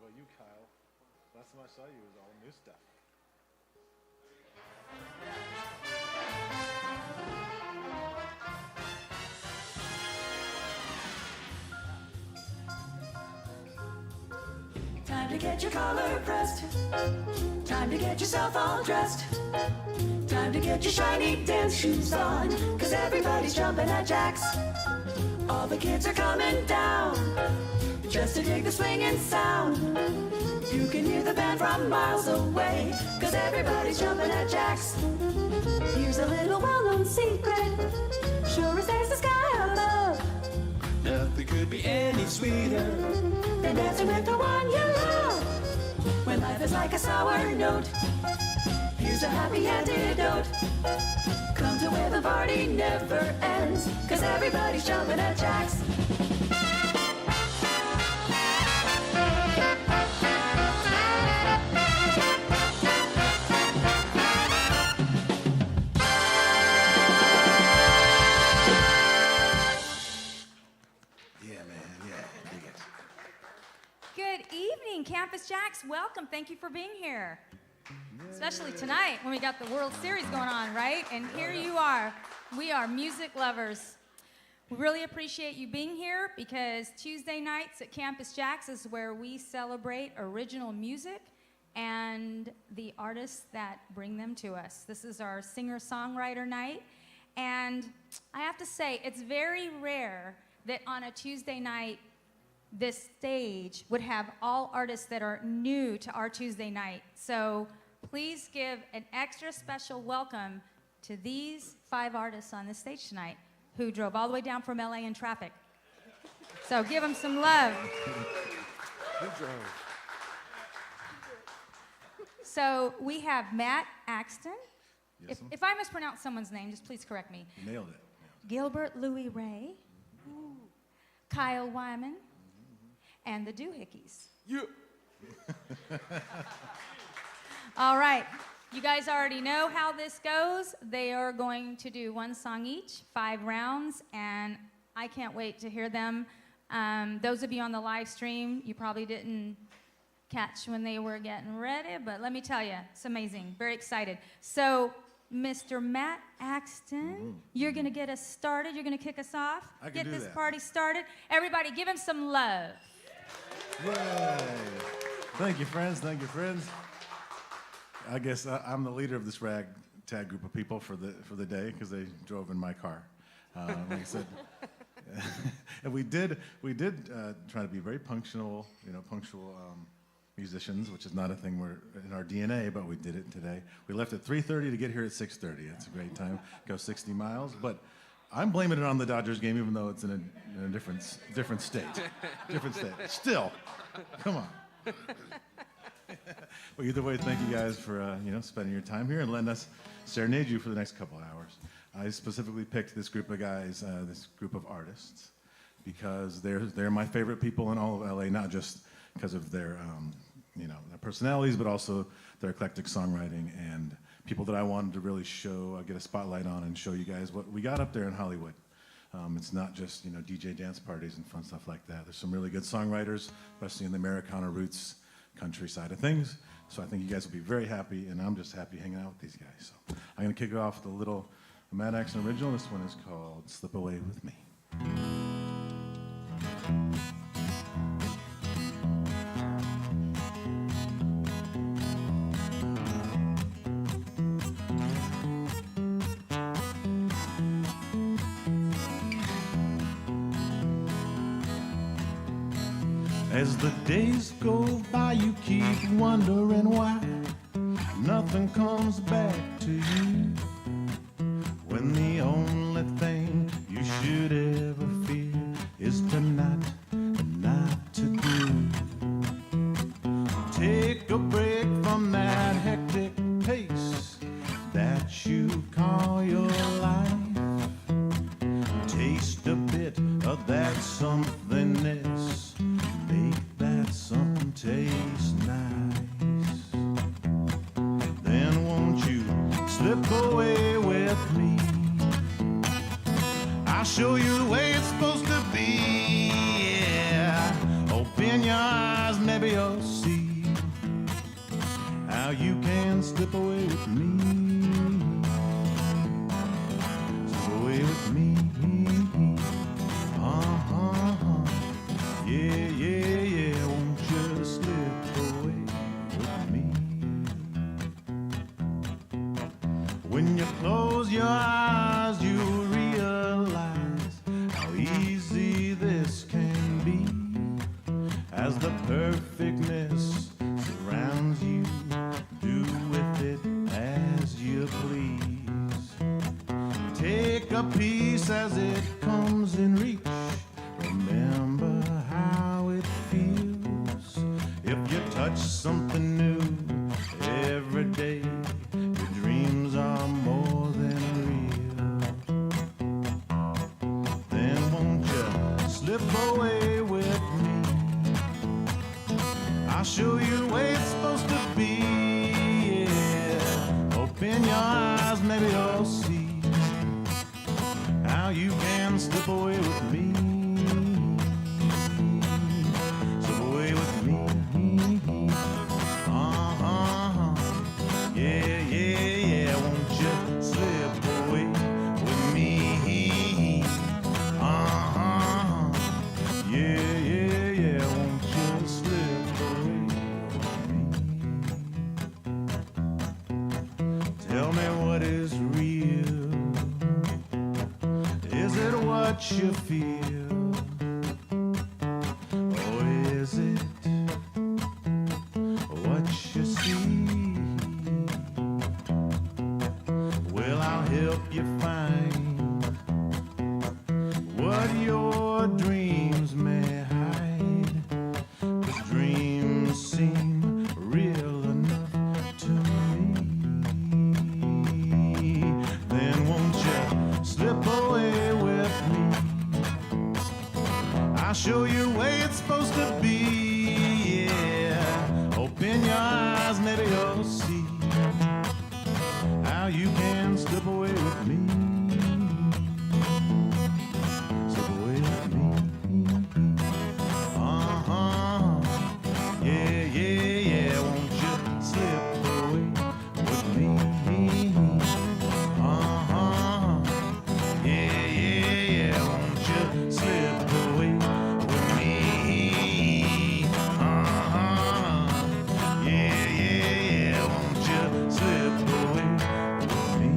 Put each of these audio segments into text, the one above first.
about you, Kyle? Last time I saw you was all new stuff. Time to get your collar pressed. Time to get yourself all dressed. Time to get your shiny dance shoes on. Cause everybody's jumping at JAX. All the kids are coming down just to dig the swinging sound. You can hear the band from miles away. Cause everybody's jumping at JAX. Here's a little well-known secret. Sure as there's the sky above. Nothing could be any sweeter than dancing with the one you love. When life is like a sour note, here's a happy antidote. Come to where the party never ends. Cause everybody's jumping at JAX. Good evening, Campus JAX. Welcome. Thank you for being here. Especially tonight when we got the World Series going on, right? And here you are. We are music lovers. We really appreciate you being here because Tuesday nights at Campus JAX is where we celebrate original music and the artists that bring them to us. This is our Singer Songwriter night. And I have to say, it's very rare that on a Tuesday night this stage would have all artists that are new to our Tuesday night. So please give an extra special welcome to these 5 artists on this stage tonight who drove all the way down from LA in traffic. So give them some love. Who drove? So we have Matt Axton. Yes, If I mispronounce someone's name, just please correct me. you nailed it. Gilbert Louie Ray, Kyle Wyman, and the Doohickeys. Yeah. All right, you guys already know how this goes. They are going to do 1 song each, 5 rounds, and I can't wait to hear them. Those of you on the live stream, you probably didn't catch when they were getting ready, but let me tell you, it's amazing. Very excited. So, Mr. Matt Axton, you're going to get us started. You're going to kick us off. I can Get do this that. party started. Everybody, give him some love. Yay! Thank you, friends. Thank you, friends. I guess I'm the leader of this ragtag group of people for the day because they drove in my car. Like I said, and we did try to be very punctual musicians, which is not a thing we're in our DNA, but we did it today. We left at 3:30 to get here at 6:30. It's a great time. Go 60 miles, but I'm blaming it on the Dodgers game, even though it's in a different state. Different state. Still, come on. Well, either way, thank you guys for spending your time here and letting us serenade you for the next couple hours. I specifically picked this group of guys, this group of artists, because they're my favorite people in all of LA, not just because of their their personalities, but also their eclectic songwriting and people that I wanted to really get a spotlight on and show you guys what we got up there in Hollywood. It's not just DJ dance parties and fun stuff like that. There's some really good songwriters, especially in the Americana roots country side of things. So I think you guys will be very happy, and I'm just happy hanging out with these guys. So I'm going to kick it off with a little Matt Axton original. This one is called Slip Away With Me. As the days go by, you keep wondering why nothing comes back to you, when the only thing you should ever fear is to not to do. Take a break from that hectic pace that you call your life. Taste a bit of that somethingness. Make that something taste nice. Then won't you slip away with me? I'll show you the way it's supposed to be. Yeah. Open your eyes, maybe you'll see how you can slip away with me. Slip away with me. Yeah, yeah, yeah, won't you slip away with me? When you close your eyes, you'll realize how easy this can be. As the perfectness surrounds you, do with it as you please. Take a piece as it comes in reach. Remember how it feels if you touch something new every day. Your dreams are more than real. Then won't you slip away with me? I'll show you the way it's supposed to be. Yeah. Open your eyes, maybe you'll see how you can slip away with me. Slip away with me. Yeah, yeah, yeah. Won't you slip away with me? Yeah, yeah, yeah. Won't you slip away with me? Tell me what is real. Is it what you feel? Or is it what you see? Well, I'll help you find what your dreams may hide. 'Cause dreams seem real enough to me. Then won't you slip away with me? I'll show you the way it's supposed to be. Yeah. Open your eyes, maybe you'll see how you can slip away with me. Slip away with me. Yeah, yeah, yeah. Won't you slip away with me? Yeah, yeah, yeah. Won't you slip away with me? Yeah, yeah, yeah. Won't you slip away with me?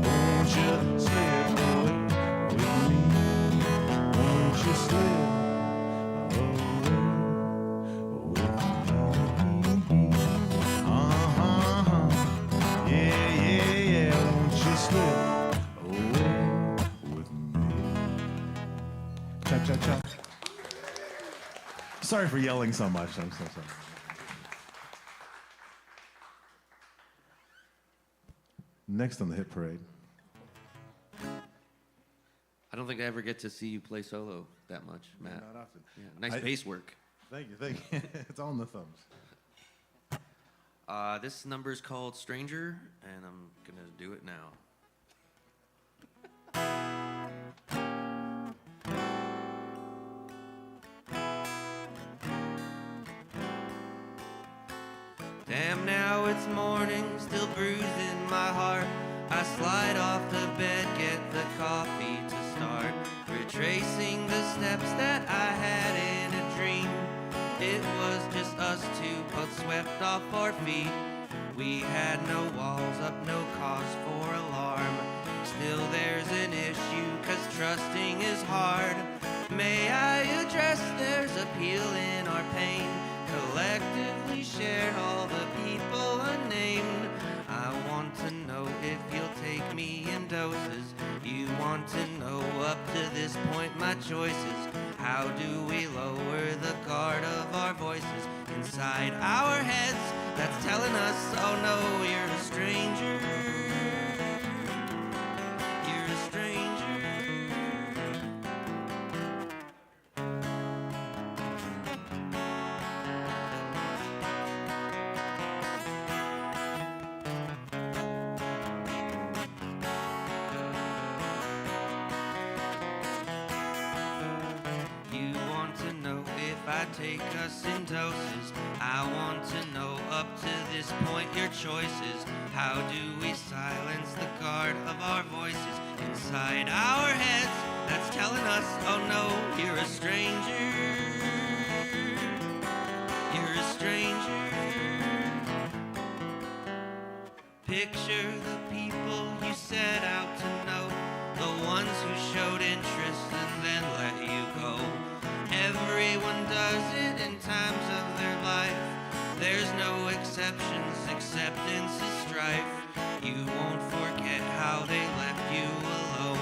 Won't you slip away with me? Won't you slip away with me? Yeah, yeah, yeah. Won't you slip away with me? Cha cha cha. Sorry for yelling so much. I'm so sorry. Next on the hit parade. I don't think I ever get to see you play solo that much, Matt. Not often. Yeah, nice bass work. Thank you, thank you. It's all in the thumbs. This number is called Stranger, and I'm gonna do it now. Damn, now it's morning, still bruising my heart. I slide off the bed, get the coffee to start. Retracing the steps that I had in a dream. It was just us two, both swept off our feet. We had no walls up, no cause for alarm. Still there's an issue, 'cause trusting is hard. May I address there's appeal in our pain? Collectively shared, all the people unnamed. I want to know if you'll take me in doses. You want to know up to this point my choices. How do we lower the guard of our voices inside our heads that's telling us, oh no, you're a stranger. You're a stranger. You want to know if I I take us in doses. I want to know up to this point your choices. How do we silence the guard of our voices inside our heads that's telling us, oh no, you're a stranger. You're a stranger. Picture the people you set out to know, the ones who showed interest and then let you go. Everyone does it in times of their life. There's no exceptions, acceptance is strife. You won't forget how they left you alone.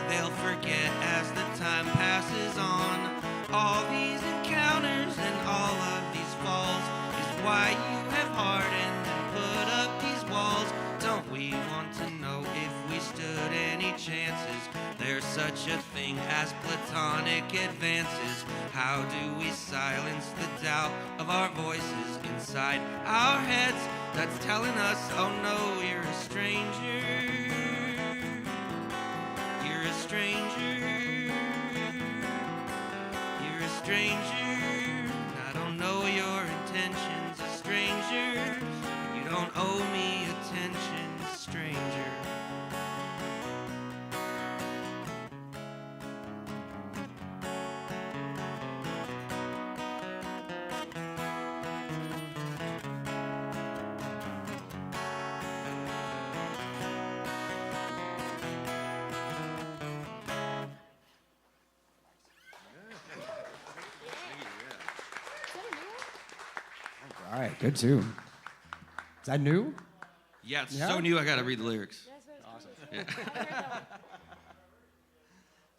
They'll forget as the time passes on. All these encounters and all of these falls is why you have hardened and put up these walls. Don't we want to know if we stood any chances? There's such a thing as platonic advances. How do we silence the doubt of our voices inside our heads that's telling us, oh no, you're a stranger. You're a stranger. You're a stranger. I don't know your intentions, a stranger. You don't owe me attention, stranger. All right, good tune. Is that new? Yeah, it's Yeah? so new I gotta read the lyrics.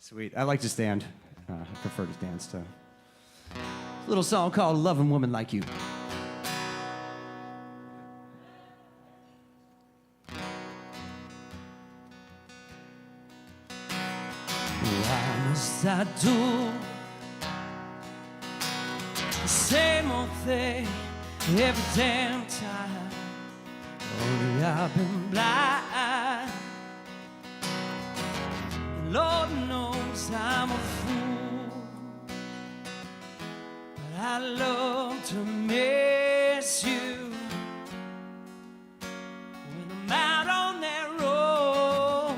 Sweet. I like to stand. I prefer to dance to a little song called Loving Woman Like You. Why must I do the same old thing every damn time? Only I've been blind. Lord knows I'm a fool, but I love to miss you. When I'm out on that road,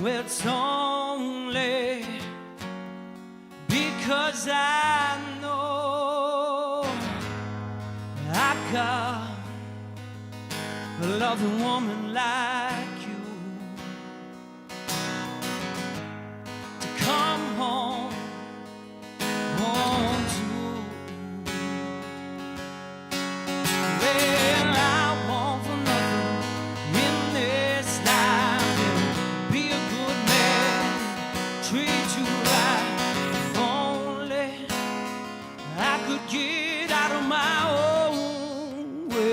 well, it's only because I know I got a loving woman like you to come home to. Well, I want for nothing in this life and be a good man, treat you right. If only I could get out of my own way.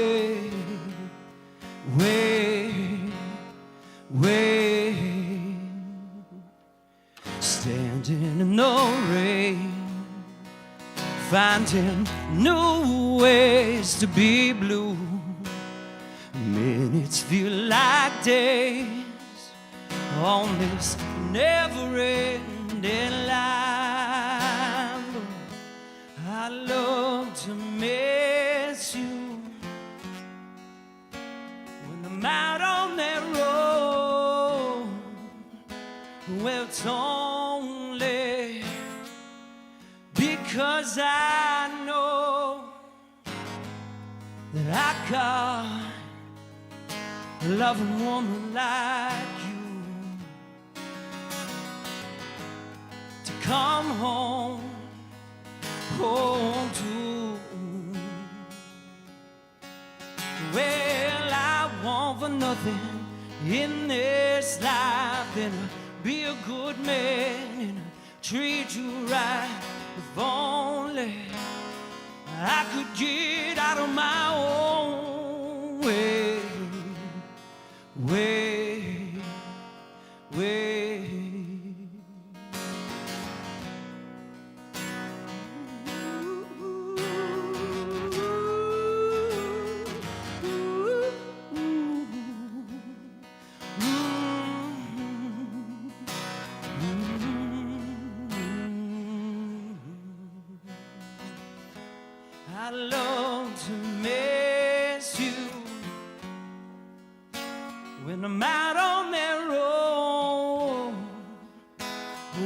Standing in the rain, finding new ways to be blue. Minutes feel like days on this never-ending line. I love to miss you when I'm out on that road. Well, it's only because I know that I got a loving woman like you to come home to. Well, I want for nothing in this life than to be a good man and treat you right. If only I could get out of my own way. I love to miss you when I'm out on that road.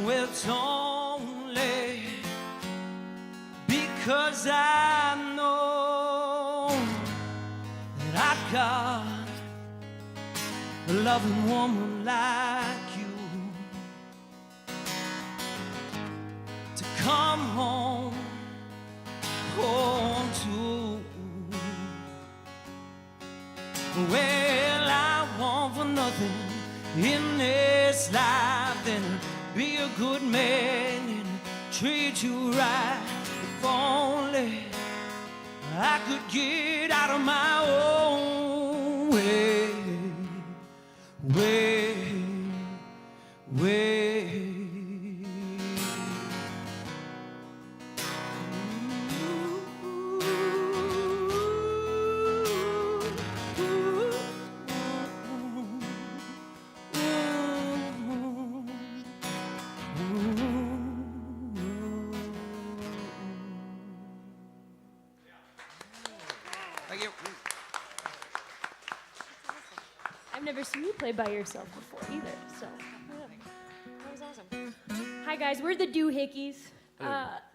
Well, it's only because I know that I got a loving woman like you to come home to. Well, I want for nothing in this life than to be a good man and treat you right. If only I could get out of my own way. I've never seen you play by yourself before either, so that was awesome. Hi guys, we're the Doohickeys.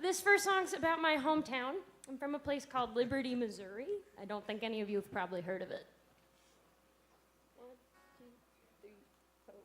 This first song's about my hometown. I'm from a place called Liberty, Missouri. I don't think any of you have probably heard of it. 1, 2, 3, 4.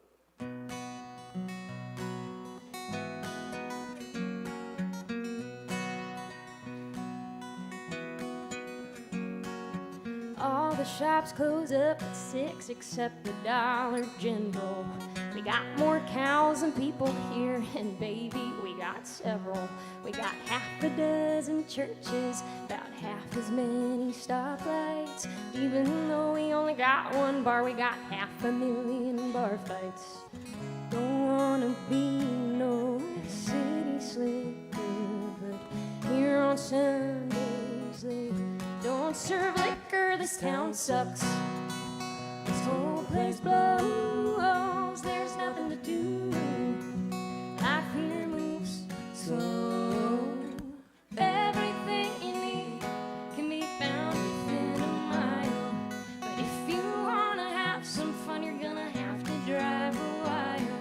All the shops close up at 6 except the Dollar General. We got more cows than people here, and baby, we got several. We got half a dozen churches, about half as many stoplights. Even though we only got one bar, we got 500,000 bar fights. Don't wanna be no city slicker, but here on Sundays they don't serve liquor. This town sucks. This whole place blows. There's nothing to do. Life here moves slow. Everything you need can be found within a mile. But if you wanna have some fun, you're gonna have to drive a while.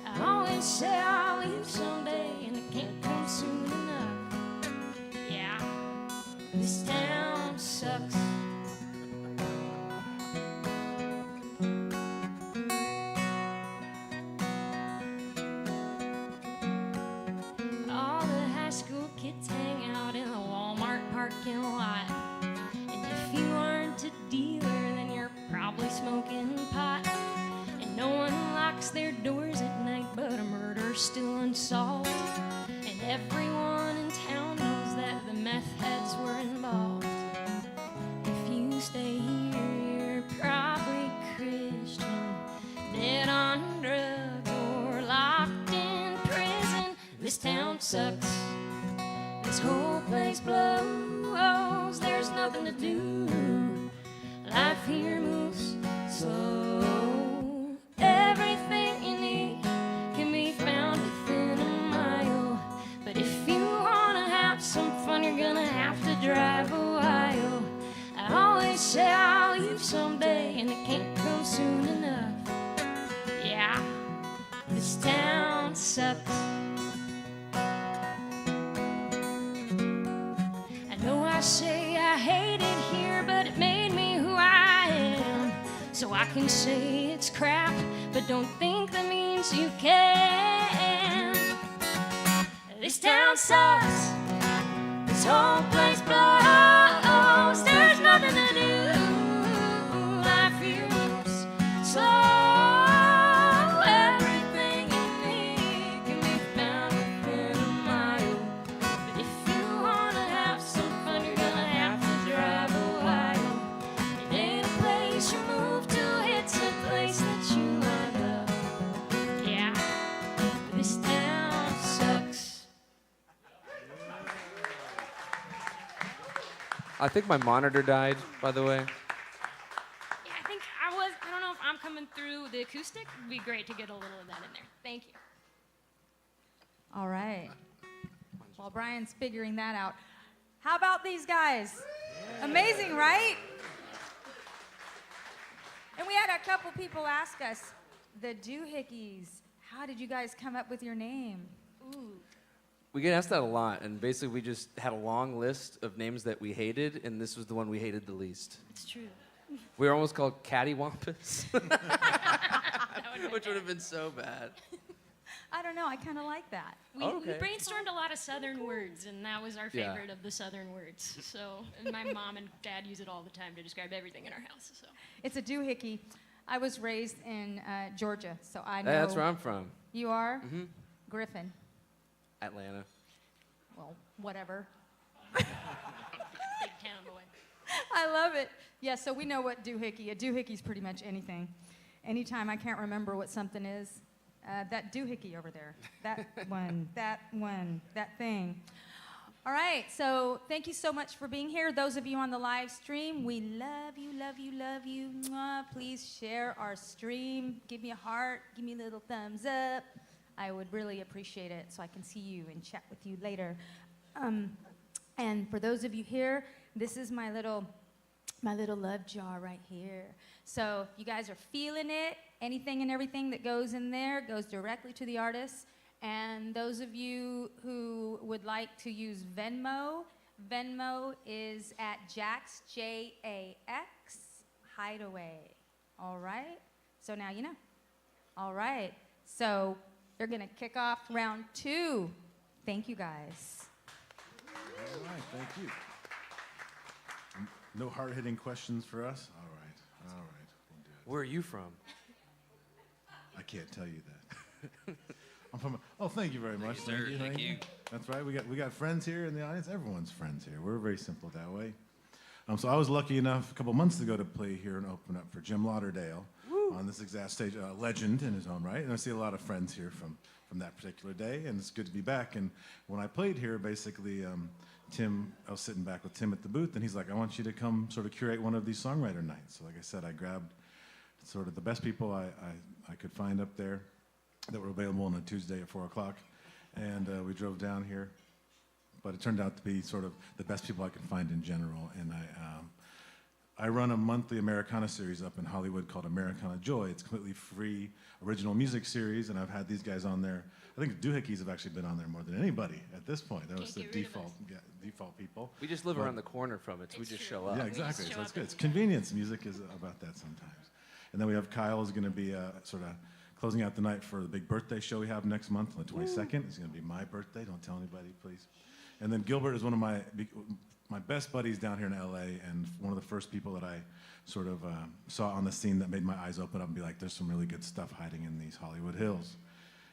I always say I'll leave someday, and it can't come soon enough. Yeah, this town sucks. All the high school kids hang out in the Walmart parking lot. And if you aren't a dealer, then you're probably smoking pot. And no one locks their doors at night, but a murder's still unsolved. And everyone in town knows that the meth heads were involved. If you stay here, you're probably Christian, dead on drugs or locked in prison. This town sucks. This whole place blows. There's nothing to do. Life here moves slow. Everything you need can be found within a mile. But if you wanna have some fun, you're gonna have to drive a while. I always say I'll leave someday, and it can't come soon enough. Yeah, this town sucks. I know I say I hate it here, but it made me who I am. So I can say it's crap, but don't think that means you can. This town sucks. This whole place blows. There's nothing to do. Life here moves slow. Everything you need can be found within a mile. But if you wanna have some fun, you're gonna have to drive a while. It ain't a place you move to, it's a place that you wind up. Yeah, this town sucks. I think my monitor died, by the way. Yeah, I think I don't know if I'm coming through the acoustic. It'd be great to get a little of that in there. Thank you. All right. While Brian's figuring that out, How about these guys? Amazing, right? And we had a couple people ask us, the Doohickeys, how did you guys come up with your name? Ooh. We get asked that a lot, and basically we just had a long list of names that we hated, and this was the one we hated the least. It's true. We were almost called Cattywampus, which would have been so bad. I don't know, I kind of like that. We brainstormed a lot of Southern words, and that was our Yeah. favorite of the Southern words. So, and my mom and dad use it all the time to describe everything in our house. So, It's a doohickey. I was raised in Georgia, so I know. That's where I'm from, You are? Mhm. Griffin. Atlanta. Well, whatever. big town boy. I love it. Yeah, so we know what doohickey. A doohickey's pretty much anything. Anytime I can't remember what something is, that doohickey over there. That one, that thing. All right, so thank you so much for being here. Those of you on the live stream, we love you, love you, love you. Mwah. Please share our stream. Give me a heart. Give me a little thumbs up. I would really appreciate it so I can see you and chat with you later. And for those of you here, this is my little love jar right here. So you guys are feeling it. Anything and everything that goes in there goes directly to the artist. And those of you who would like to use Venmo, Venmo is at JAX, JAX Hideaway. All right? So now you know. All right. So they're going to kick off round 2. Thank you, guys. All right, thank you. No hard-hitting questions for us? All right, we'll do it. Where are you from? I can't tell you that. I'm from. Oh, thank you very much. Thank you. That's right. We got friends here in the audience. Everyone's friends here. We're very simple that way. So I was lucky enough a couple months ago to play here and open up for Jim Lauderdale on this exact stage, legend in his own right. And I see a lot of friends here from that particular day, and it's good to be back. And when I played here, basically, Tim, I was sitting back with Tim at the booth, and he's like, I want you to come sort of curate one of these songwriter nights. So like I said, I grabbed sort of the best people I could find up there that were available on a Tuesday at 4 o'clock, and we drove down here. But it turned out to be sort of the best people I could find in general. And I run a monthly Americana series up in Hollywood called Americana Joy. It's a completely free original music series, and I've had these guys on there. I think the Doohickeys have actually been on there more than anybody at this point. That was the default people. We just live around the corner from it, so we just show up. Yeah, exactly. So it's good. It's convenience. Music is about that sometimes. And then we have Kyle is going to be sort of closing out the night for the big birthday show we have next month on the 22nd. It's going to be my birthday. Don't tell anybody, please. And then Gilbert is one of my best buddies down here in LA, and one of the first people that I sort of saw on the scene that made my eyes open up and be like, there's some really good stuff hiding in these Hollywood hills.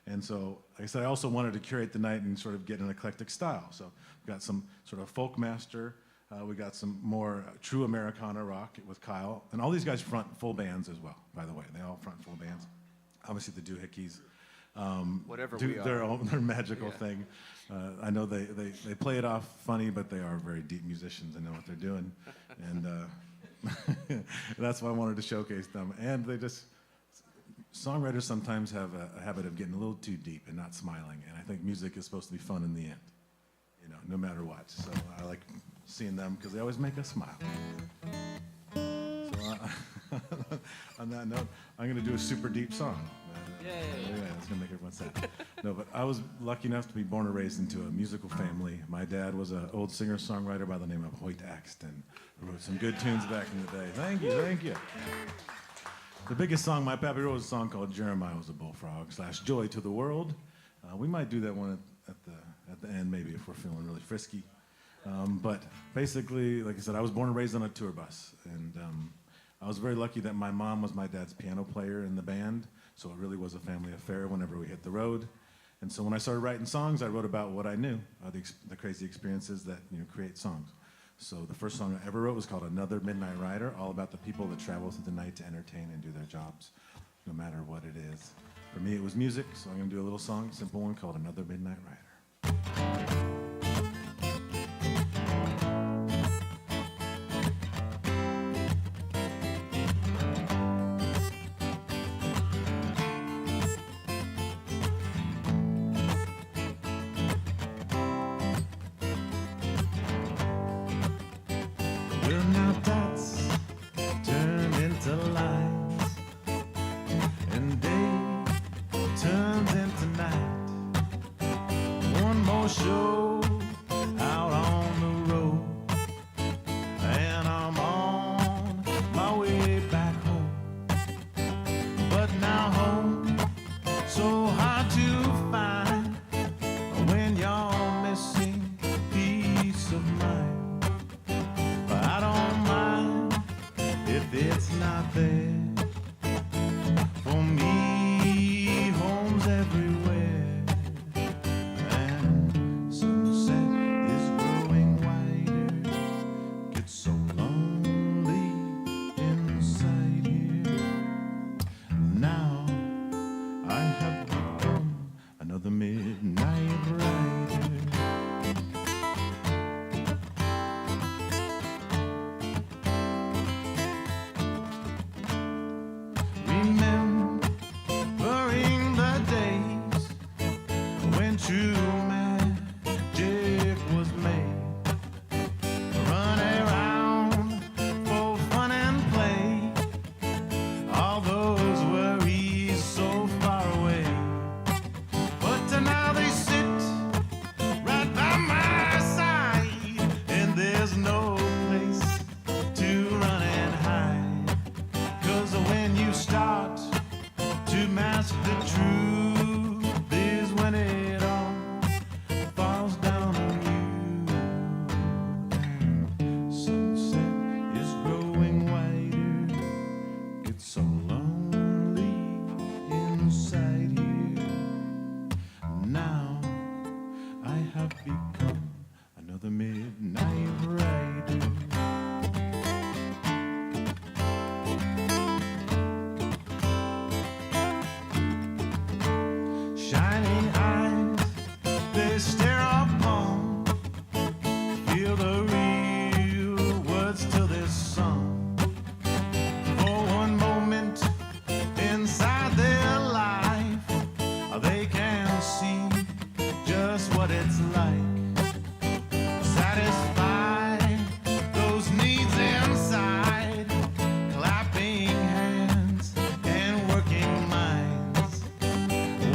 And so, like I said, I also wanted to curate the night and sort of get an eclectic style. So we've got some sort of folk master, we got some more true Americana rock with Kyle, and all these guys front full bands as well, by the way. They all front full bands. Obviously the Doohickeys Whatever do we are. their magical thing. I know they play it off funny, but they are very deep musicians and know what they're doing. And that's why I wanted to showcase them. And songwriters sometimes have a habit of getting a little too deep and not smiling. And I think music is supposed to be fun in the end, no matter what. So I like seeing them because they always make us smile. So on that note, I'm going to do a super deep song. Yeah, it's going to make everyone sad. No, but I was lucky enough to be born and raised into a musical family. My dad was an old singer-songwriter by the name of Hoyt Axton, who wrote some good tunes back in the day. Thank you. The biggest song my pappy wrote was a song called Jeremiah Was a Bullfrog / Joy to the World. We might do that one at the end, maybe, if we're feeling really frisky. But basically, like I said, I was born and raised on a tour bus. And I was very lucky that my mom was my dad's piano player in the band. So it really was a family affair whenever we hit the road. And so when I started writing songs, I wrote about what I knew, the crazy experiences that create songs. So the first song I ever wrote was called Another Midnight Rider, all about the people that travel through the night to entertain and do their jobs, no matter what it is. For me, it was music, so I'm going to do a little song, simple one called Another Midnight Rider. more show out on the road, and I'm on my way back home. But now home, so hard to find when you're missing peace of mind. But I don't mind if it's not there. For me, home's everywhere, and sunset is growing wider. Gets so lonely inside here. Now I have become another midnight rider. Remembering the days when true magic was made. Run around for fun and play. All those worries so far away. But now they sit right by my side, and there's no place to run and hide. 'Cause when you start to mask the truth is when it all falls down on you. Sunset is growing wider. It's so lonely inside here. Now I have become another midnight rider. Shining eyes, they stare upon. Feel the real words to this song. For one moment inside their life, they can see just what it's like. Satisfy those needs inside. Clapping hands and working minds.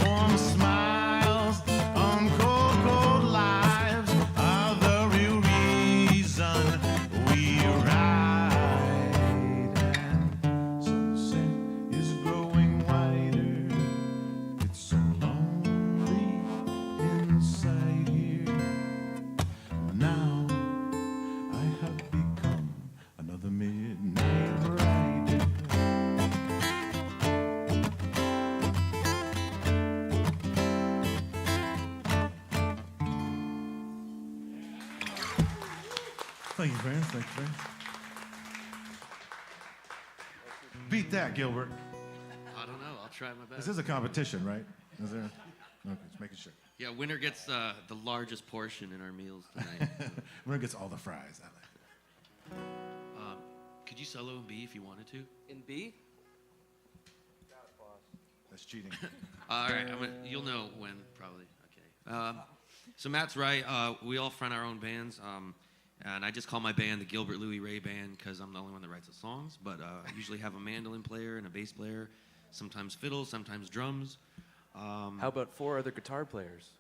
Warm smiles on cold, cold lives are the real reason we ride. And sunset is growing wider. It's so lonely inside here. Now I have become another midnight rider. Thank you, friends. Thank you, friends. Beat that, Gilbert. I don't know. I'll try my best. This is a competition, right? Is there? Okay, just making sure. Yeah, winner gets the largest portion in our meals tonight. Winner gets all the fries. I like it. Could you solo in B if you wanted to? In B? That's cheating. All right, you'll know when, probably. Okay. So Matt's right. We all front our own bands, and I just call my band the Gilbert Louie Ray Band because I'm the only one that writes the songs. But I usually have a mandolin player and a bass player, sometimes fiddle, sometimes drums. How about 4 other guitar players?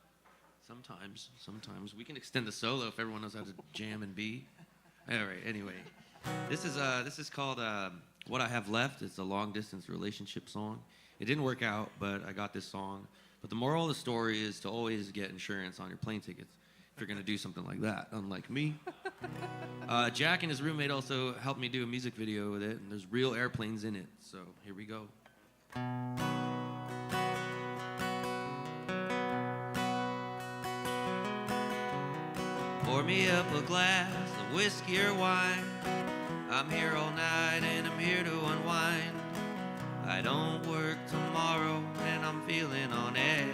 Sometimes we can extend the solo if everyone knows how to jam and B. All right. Anyway, this is called "What I Have Left." It's a long distance relationship song. It didn't work out, but I got this song. But the moral of the story is to always get insurance on your plane tickets if you're gonna do something like that. Unlike me, Jack and his roommate also helped me do a music video with it, and there's real airplanes in it. So here we go. Pour me up a glass of whiskey or wine. I'm here all night and I'm here to unwind. I don't work tomorrow and I'm feeling on edge.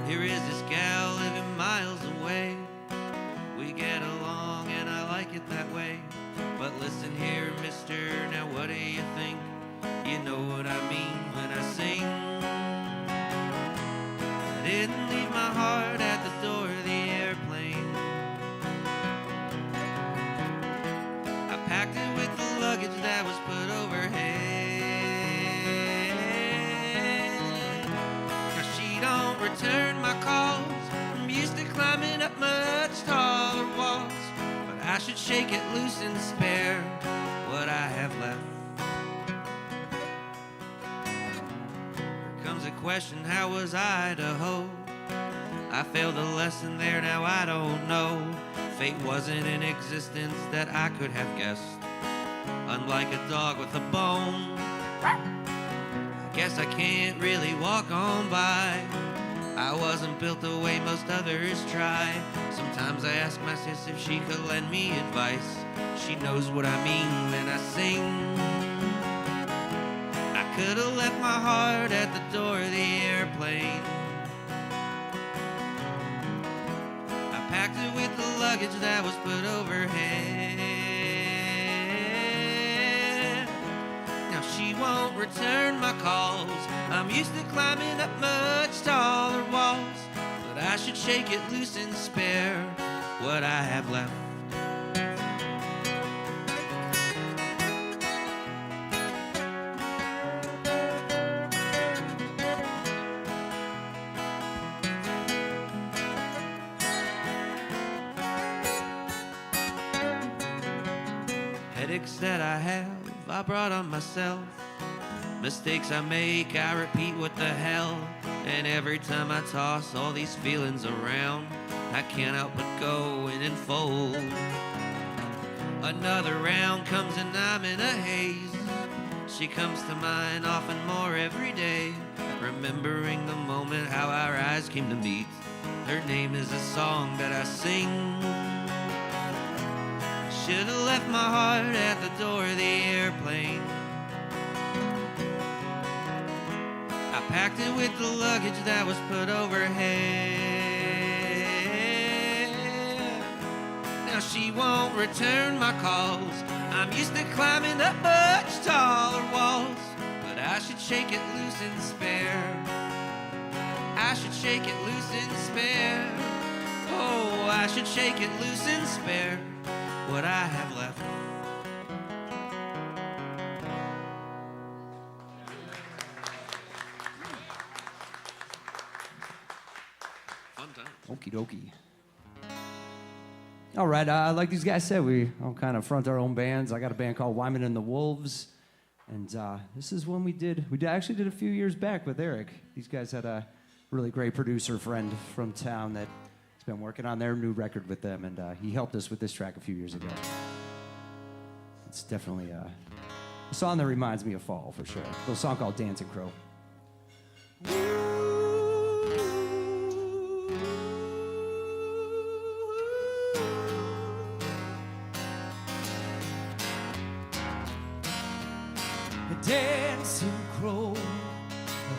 Here is this gal living miles away. We get along and I like it that way. But listen here, mister, now what do you think? You know what I mean when I sing. I didn't leave my heart at the door of the airplane. I packed it with the luggage that was put overhead. 'Cause she don't return my calls. I'm used to climbing up much taller walls, but I should shake it loose and spare what I have left. Here comes a question, how was Idaho? I failed a lesson there, now I don't know. Fate wasn't in existence that I could have guessed. Unlike a dog with a bone, I guess I can't really walk on by. I wasn't built the way most others try. Sometimes I ask my sis if she could lend me advice. She knows what I mean when I sing. I could have left my heart at the door of the airplane. Packed it with the luggage that was put overhead. Now she won't return my calls. I'm used to climbing up much taller walls, but I should shake it loose and spare what I have left. Headaches that I have, I brought on myself. Mistakes I make, I repeat what the hell. And every time I toss all these feelings around, I can't help but go and unfold. Another round comes and I'm in a haze. She comes to mind often more every day, remembering the moment how our eyes came to meet. Her name is a song that I sing. Should've left my heart at the door of the airplane. I packed it with the luggage that was put overhead. Now she won't return my calls. I'm used to climbing up much taller walls, but I should shake it loose and spare. I should shake it loose and spare. Oh, I should shake it loose and spare what I have left. Fun time. Okie dokie. All right, like these guys said, we all kind of front our own bands. I got a band called Wyman and the Wolves, and this is one we actually did a few years back with Eric. These guys had a really great producer friend from town that has been working on their new record with them, and he helped us with this track a few years ago. It's definitely a song that reminds me of fall, for sure. A little song called Dancing Crow. A dancing crow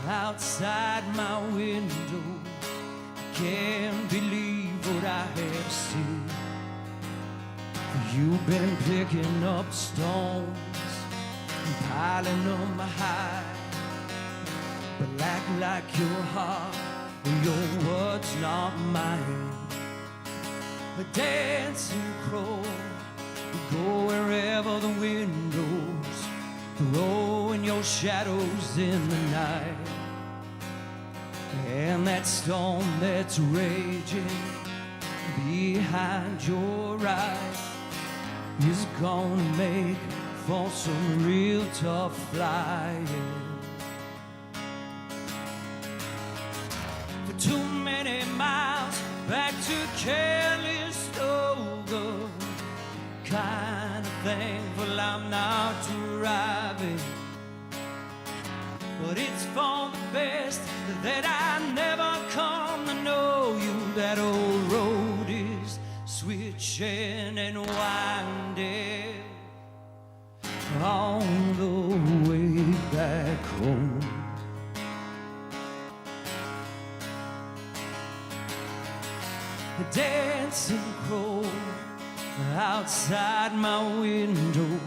outside my window. I can't believe what I have seen. You've been picking up stones and piling them high, but like your heart, your words not mine. A dancing crow, go wherever the wind goes, throwing your shadows in the night. And that storm that's raging behind your eyes is gonna make for some real tough flying. For too many miles back to Calistoga, kind of thankful I'm not driving. But it's for the best that I never come to know you. That old road is switching and winding on the way back home. A dancing crow outside my window.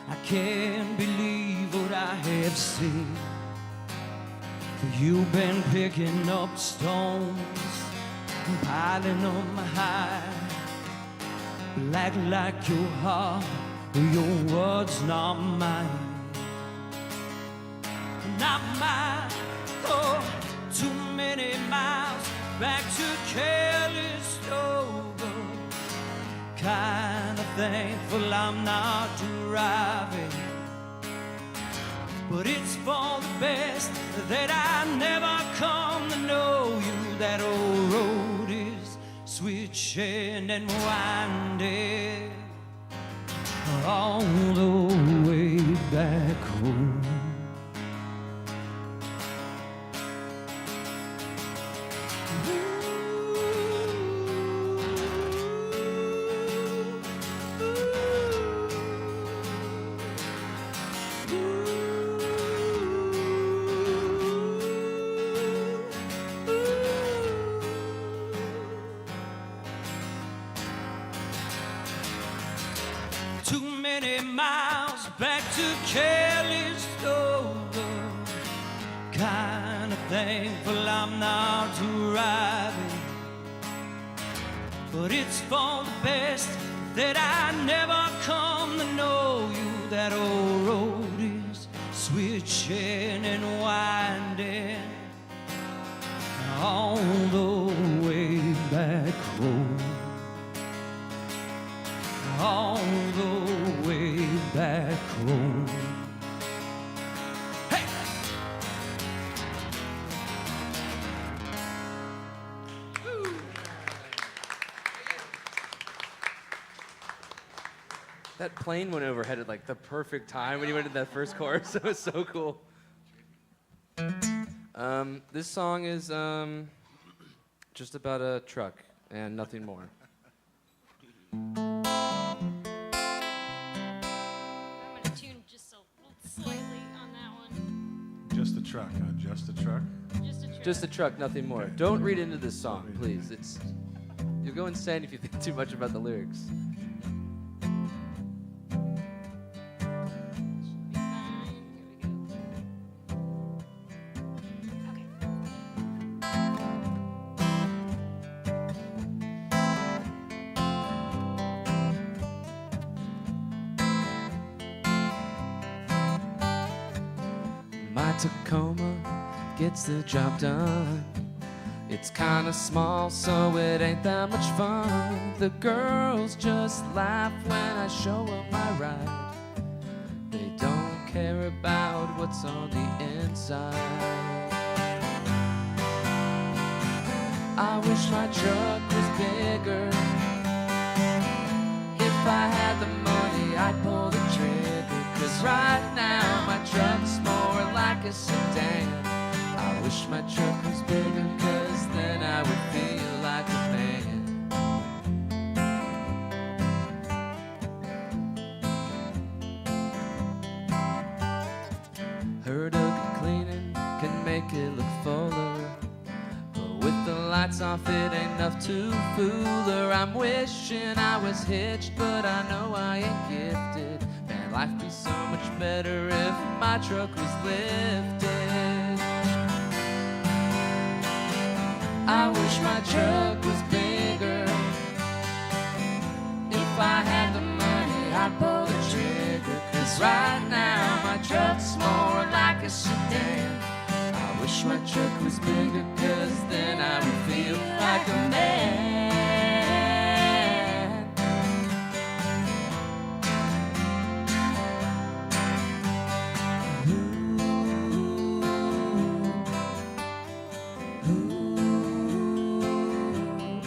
I can't believe what I have seen. You've been picking up stones and piling them high, like your heart, your words not mine, not mine. Oh, too many miles back to careless over. Kinda thankful I'm not driving, but it's for the best that I never come to know you. That old road is switching and winding all the way back home. Too many miles back to careless over. Kinda thankful I'm not driving, but it's for the best that I never come to know you. That old road is switching and winding all the way back home. All the way back home. Hey! That plane went overhead at like the perfect time when you went into that first chorus. It was so cool. This song is just about a truck and nothing more. I'm gonna tune just slightly on that one. Just a truck, huh? Just a truck? Just a truck. Just a truck, nothing more. Don't read into this song, please. You'll go insane if you think too much about the lyrics. Be fine. Here we go. Okay. My Tacoma gets the job done. It's kinda small, so it ain't that much fun. The girls just laugh when I show them my ride. They don't care about what's on the inside. I wish my truck was bigger. If I had the money, I'd pull the trigger. 'Cause right now my truck's more like a sedan. I wish my truck was bigger, 'cause then I would feel like a man. Heard a good cleaning can make it look fuller, but with the lights off it ain't enough to fool her. I'm wishing I was hitched, but I know I ain't gifted. Man, life be so much better if my truck was lifted. I wish my truck was bigger. If I had the money, I'd pull the trigger. 'Cause right now my truck's more like a sedan. I wish my truck was bigger, 'cause then I would feel like a man.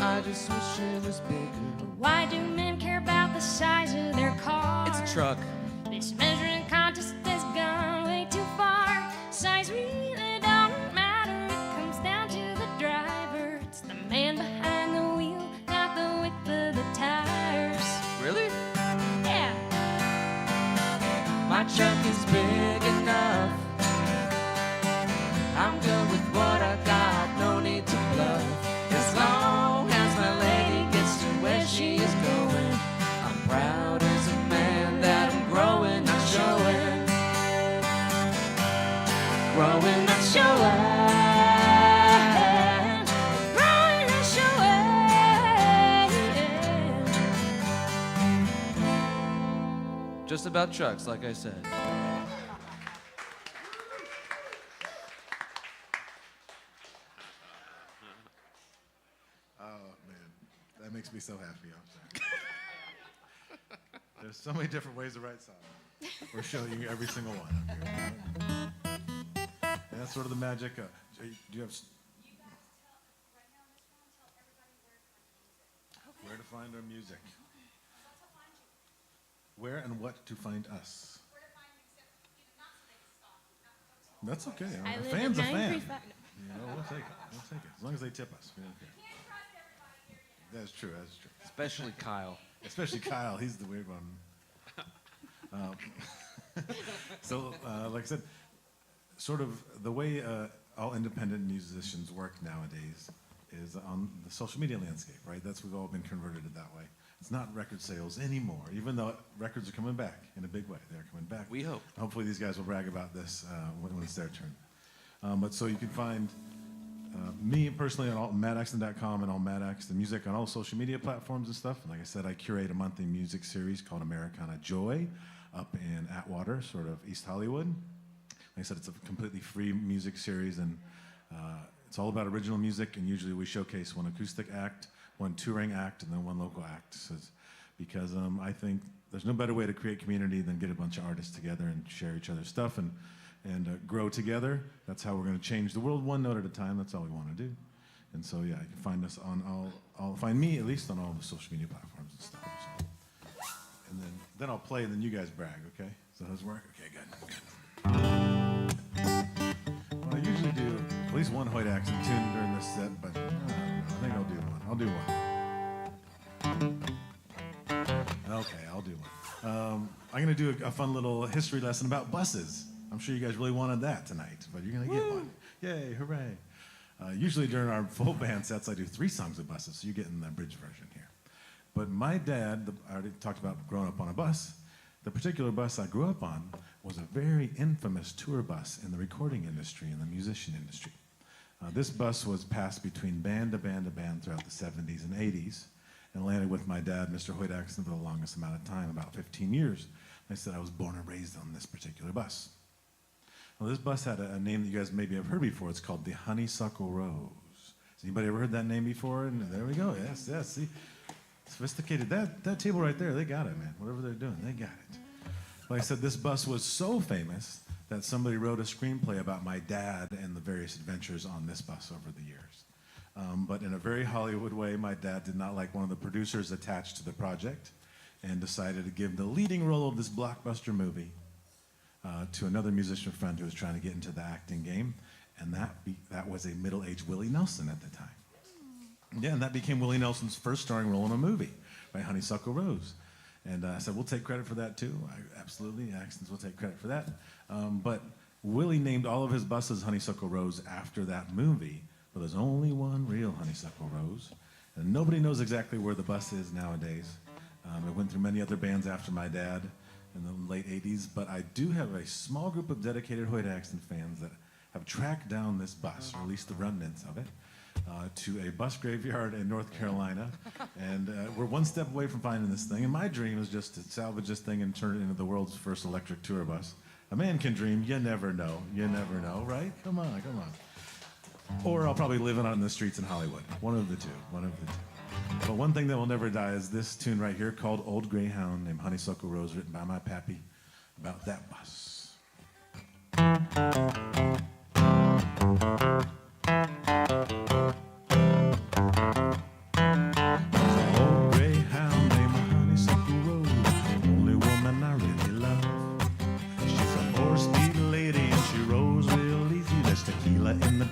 I just wish it was bigger. Why do men care about the size of their car? It's a truck. This measuring contest has gone way too far. Size really don't matter. It comes down to the driver. It's the man behind the wheel, not the width of the tires. Really? Yeah. My truck is big enough. I'm good with what I got, no need to bluff. As long as my lady gets to where she is going, I'm proud as a man that I'm growing, not showing. Growing, not showing. Growing and showing. Just about trucks, like I said. Oh, man. That makes me so happy. I'm sorry. There's so many different ways to write songs. We're showing you every single one. And that's sort of the magic. Do you have... Where to find our music. Where and what to find us. That's okay. I A live fan's a at fan. 935. You know, we'll take it. We'll take it. As long as they tip us. We don't care. That's true. That's true. Especially Kyle. Especially Kyle. He's the weird one. Like I said, sort of the way all independent musicians work nowadays is on the social media landscape, right? We've all been converted to that way. It's not record sales anymore, even though records are coming back in a big way. They're coming back. We hope. Hopefully these guys will brag about this when it's their turn. But so you can find me personally on mattaxton.com and all Matt Axton music on all social media platforms and stuff. And like I said, I curate a monthly music series called Americana Joy up in Atwater, sort of East Hollywood. Like I said, it's a completely free music series, and it's all about original music, and usually we showcase one acoustic act, one touring act, and then one local act. Because I think there's no better way to create community than get a bunch of artists together and share each other's stuff and grow together. That's how we're going to change the world one note at a time. That's all we want to do. And so, yeah, you can find us on find me at least on all the social media platforms and stuff. So. And then I'll play, and then you guys brag, okay? So does it work? Okay, good. Well, I usually do at least one Hoyt Axton tune during this set, but I think I'll do one. Okay, I'll do one. I'm going to do a fun little history lesson about buses. I'm sure you guys really wanted that tonight, but you're going to get one. Yay, hooray. Usually during our full band sets, I do 3 songs of buses, so you're getting the bridge version here. But my dad, I already talked about growing up on a bus. The particular bus I grew up on was a very infamous tour bus in the recording industry and the musician industry. This bus was passed between band to band to band throughout the 70s and 80s and landed with my dad, Mr. Hoyt Axton, for the longest amount of time, about 15 years. I said I was born and raised on this particular bus. Well, this bus had a name that you guys maybe have heard before. It's called the Honeysuckle Rose. Has anybody ever heard that name before? And there we go. Yes, see. Sophisticated. That table right there, they got it, man. Whatever they're doing, they got it. Like I said, this bus was so famous that somebody wrote a screenplay about my dad and the various adventures on this bus over the years. But in a very Hollywood way, my dad did not like one of the producers attached to the project and decided to give the leading role of this blockbuster movie to another musician friend who was trying to get into the acting game, and that was a middle-aged Willie Nelson at the time. Yeah, and that became Willie Nelson's first starring role in a movie, by Honeysuckle Rose. And I said, we'll take credit for that too. Absolutely, Axtons will take credit for that. But Willie named all of his buses Honeysuckle Rose after that movie, but there's only one real Honeysuckle Rose. And nobody knows exactly where the bus is nowadays. It went through many other bands after my dad in the late 80s, but I do have a small group of dedicated Hoyt Axton fans that have tracked down this bus, or at least the remnants of it, to a bus graveyard in North Carolina, and we're one step away from finding this thing. And my dream is just to salvage this thing and turn it into the world's first electric tour bus. A man can dream. You never know. You never know, right? Come on. Or I'll probably live out in the streets in Hollywood. One of the two. But one thing that will never die is this tune right here called Old Greyhound, named Honeysuckle Rose, written by my pappy about that bus.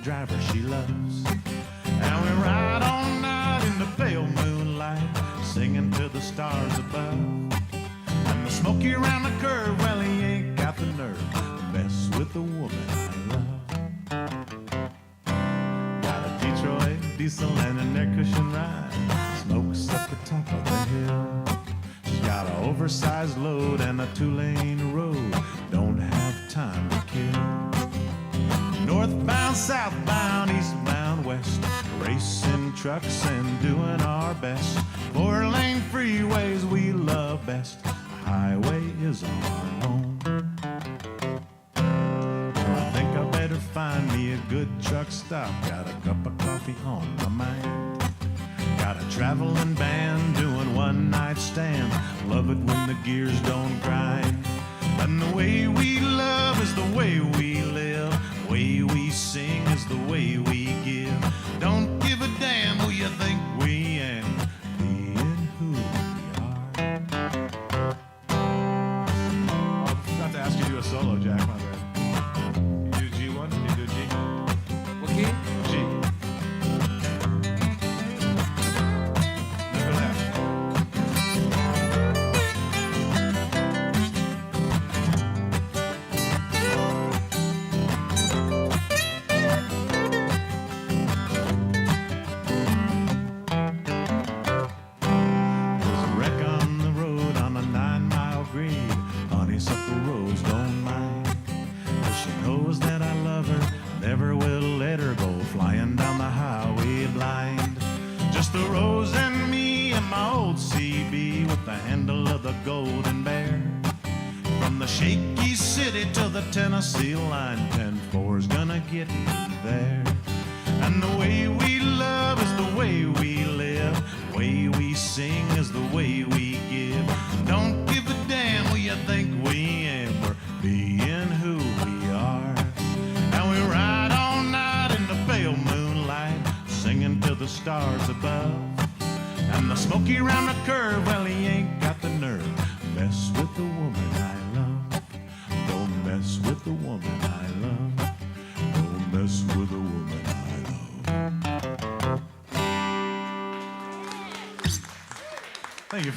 Driver she loves, and we ride all night in the pale moonlight, singing to the stars above. And the smoky around the curve, well, he ain't got the nerve to mess with the woman I love. Got a Detroit diesel and an air cushion ride, smokes up the top of the hill. She's got an oversized load and a 2-lane road, don't have time to kill. Northbound, southbound, eastbound, west, racing trucks and doing our best. 4-lane freeways we love best. The highway is our home. Well, I think I better find me a good truck stop. Got a cup of coffee on my mind. Got a traveling band doing one night stand. Love it when the gears don't grind. And the way we love is the way we live. The way we sing is the way we give. Don't give a damn who you think we am, being who we are. Oh, I forgot to ask you to do a solo, Jack. My bad. You do G1? You do G? What key? G. Look at that. There's a wreck on the road on a 9-mile grade. Honeysuckle Rose don't mind, 'cause she knows that I love her, never will let her go. Flying down the highway blind. Just the Rose and me and my old CB with the handle of the Golden Bear. From the shaky city to the Tennessee line, 10-4's gonna get me there. And the way we love is the way we live. The way we sing is the way we give. Don't give a damn who you think we am. We're being who we are. And we ride all night in the pale moonlight, singing to the stars above. And the smoky round the curve, well, he ain't got the nerve. Mess with the woman I love. Don't mess with the woman I love. Don't mess with the woman I love. Thank you.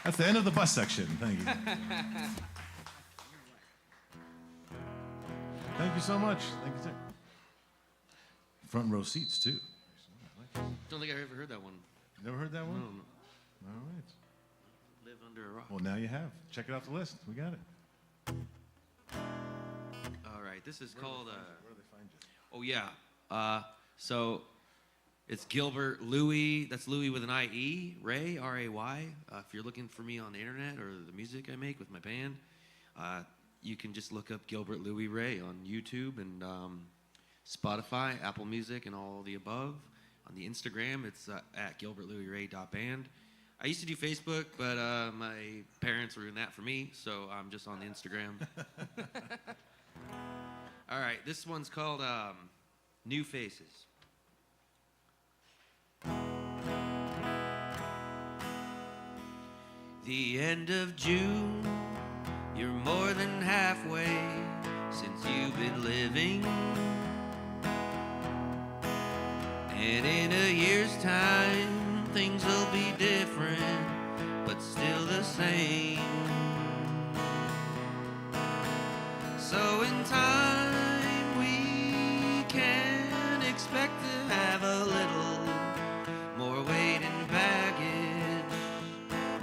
That's the end of the bus section. Thank you. Thank you so much. Thank you, sir. Front row seats, too. Don't think I ever heard that one. Never heard that one? No, no. All right. Live under a rock. Well, now you have. Check it off the list. We got it. All right, this is called. Where do they find you? Oh yeah. So it's Gilbert Louie. That's Louie with an I-E. Ray, R-A-Y. If you're looking for me on the internet or the music I make with my band, you can just look up Gilbert Louie Ray on YouTube and Spotify, Apple Music, and all the above. On the Instagram, it's at gilbertlouieray.band. I used to do Facebook, but my parents were doing that for me, so I'm just on the Instagram. All right, this one's called New Faces. The end of June, you're more than halfway since you've been living. And in a year's time, things will be different, but still the same. So in time, we can expect to have a little more weight and baggage.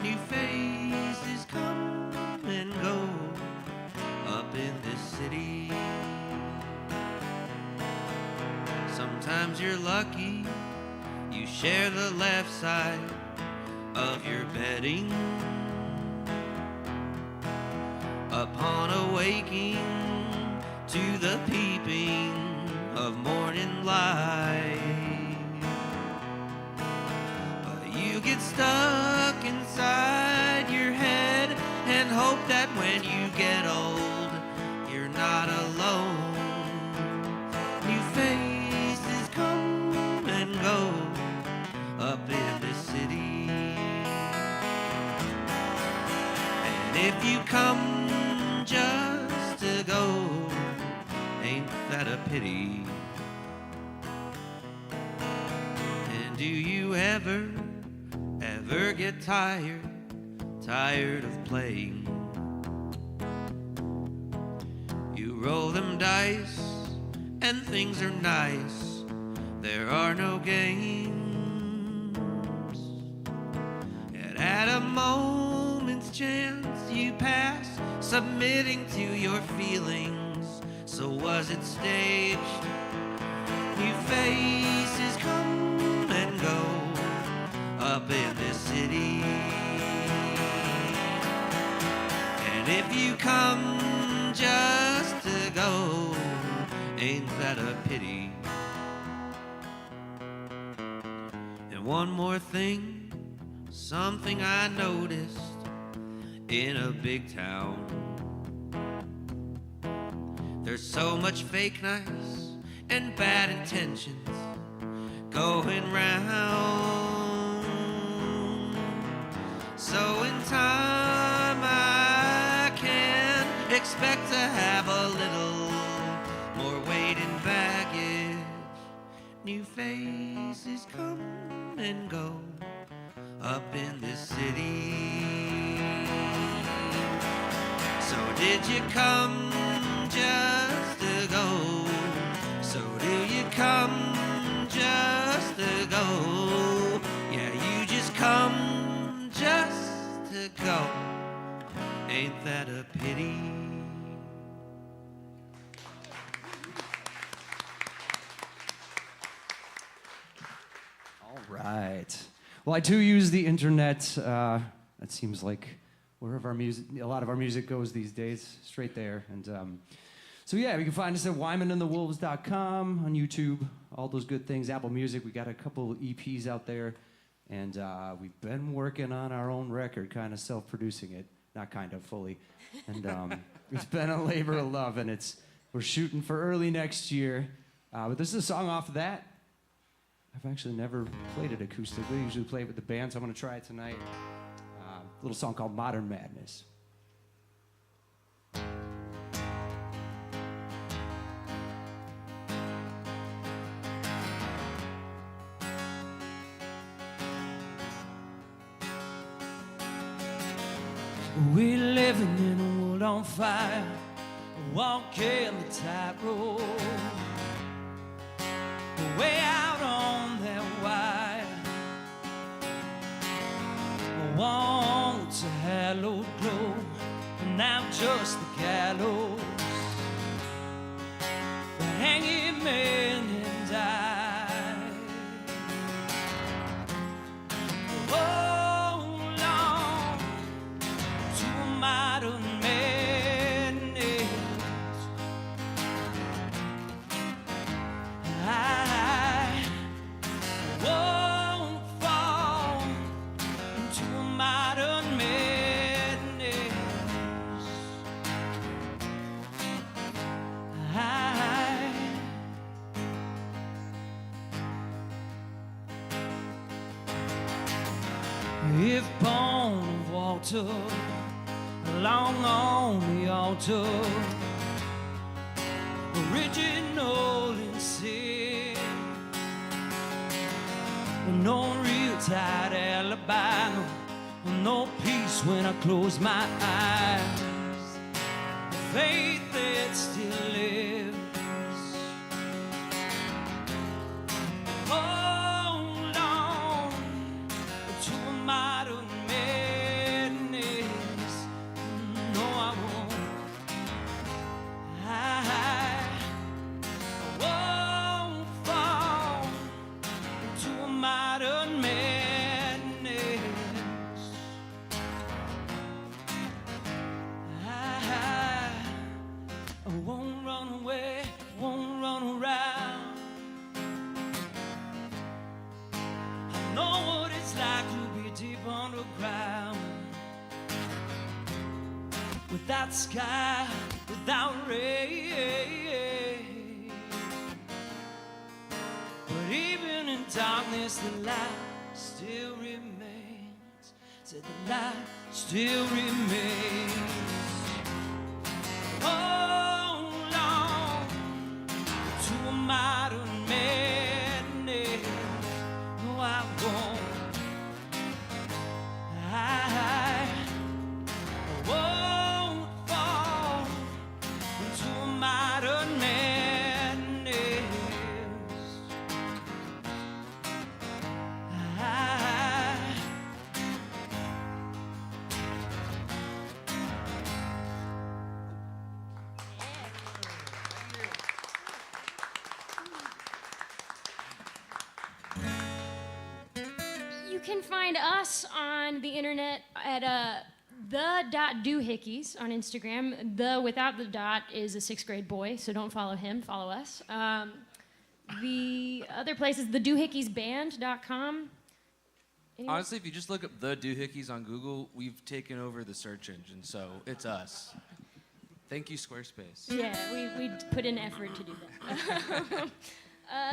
New faces come and go up in this city. Sometimes you're lucky, you share the left side of your bedding. Upon awaking to the peeping of morning light, but you get stuck inside your head and hope that when you get old, you're not alone. New faces come and go up in this city. And if you come just to go, ain't that a pity? And do you ever get tired of playing? You roll them dice and things are nice, there are no games. And at a moment's chance you pass, submitting to your feelings. So was it staged? New faces come and go up in this city. And if you come just to go, ain't that a pity? And And one more thing, something I noticed in a big town. There's so much fake nice and bad intentions going round. So in time I can expect to have a little more weight and baggage. New faces come and go up in this city. So did you come just to go? So do you come just to go? Yeah, you just come just to go. Ain't that a pity? All right. Well, I do use the internet. That seems like wherever our music, a lot of our music goes these days, straight there. And so yeah, you can find us at wymanandthewolves.com, on YouTube, all those good things. Apple Music, we got a couple EPs out there, and we've been working on our own record, kind of self-producing it, not kind of, fully. And it's been a labor of love, and we're shooting for early next year. But this is a song off of that. I've actually never played it acoustically. I usually play it with the band, so I'm going to try it tonight. A little song called Modern Madness. We living in a world on fire, walking the tightrope, way out on that wire. Once a hallowed glow, and now just the gallows. The hanging man and I. Hold on to a modern madness. I won't fall into a modern madness. If born of water, long on the altar, original in sin, no real tight alibi, no peace when I close my eyes, faith that still lives. Hold on to a modern madness. No, I won't. I won't fall into a modern madness. I won't run away, won't run around. I know what it's like to be deep underground, without sky, without rain. But even in darkness, the light still remains. Said the light still remains. Hold on to a modern madness. No, I won't. I won't fall into a modern madness. You can find us on the internet at the.doohickeys on Instagram. The without the dot is a 6th grade boy, so don't follow him, follow us. The other place is thedoohickeysband.com. Anyone? Honestly, if you just look up the Doohickeys on Google, we've taken over the search engine, so it's us. Thank you, Squarespace. Yeah, we put in effort to do that.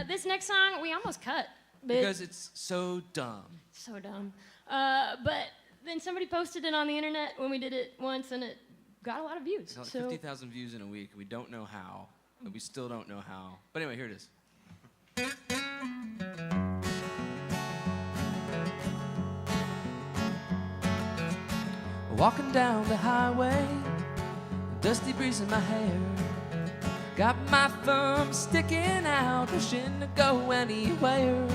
This next song, we almost cut. But Because it's so dumb. so dumb. But then somebody posted it on the internet when we did it once, and it got a lot of views. It's like So 50,000 views in a week. We don't know how, but we still don't know how. But anyway, here it is. Walking down the highway, dusty breeze in my hair. Got my thumb sticking out, wishing to go anywhere.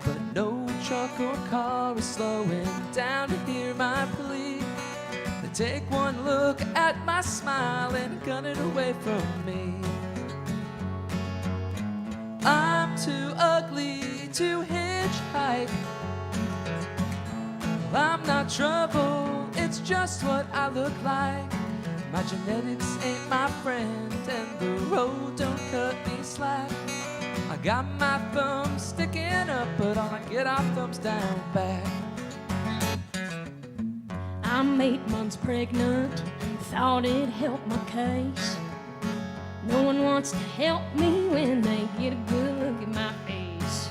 But no truck or car is slowing down to hear my plea. They take one look at my smile and gun it away from me. I'm too ugly to hitchhike. Well, I'm not trouble, it's just what I look like. My genetics ain't my friend, and the road don't cut me slack. I got my thumb sticking up, but all I get are thumbs down back. I'm 8 months pregnant, thought it'd help my case. No one wants to help me when they get a good look at my face.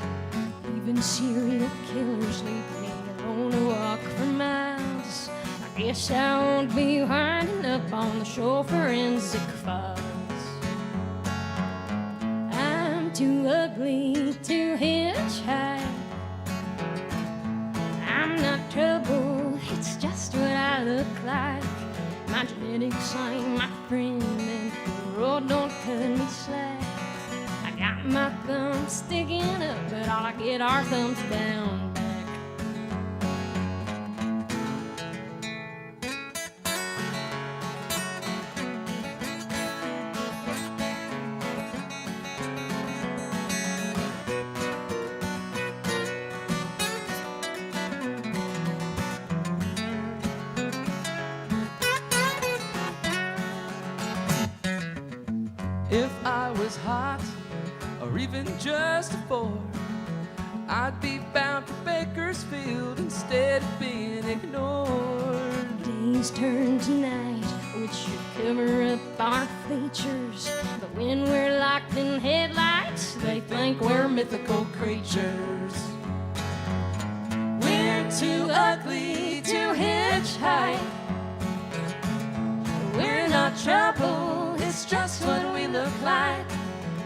Even serial killers leave me alone to walk for miles. I guess I won't be winding up on the show forensic files. I'm too ugly to hitchhike. I'm not trouble, it's just what I look like. My genetics ain't my friend, and the road don't cut me slack. I got my thumbs sticking up, but all I get are thumbs down back. If I was hot, or even just a 4, I'd be bound for Bakersfield instead of being ignored. Days turn to night, which should cover up our features. But when we're locked in headlights, they think we're mythical creatures. We're too ugly to hitchhike. We're not trouble, it's just what we look like.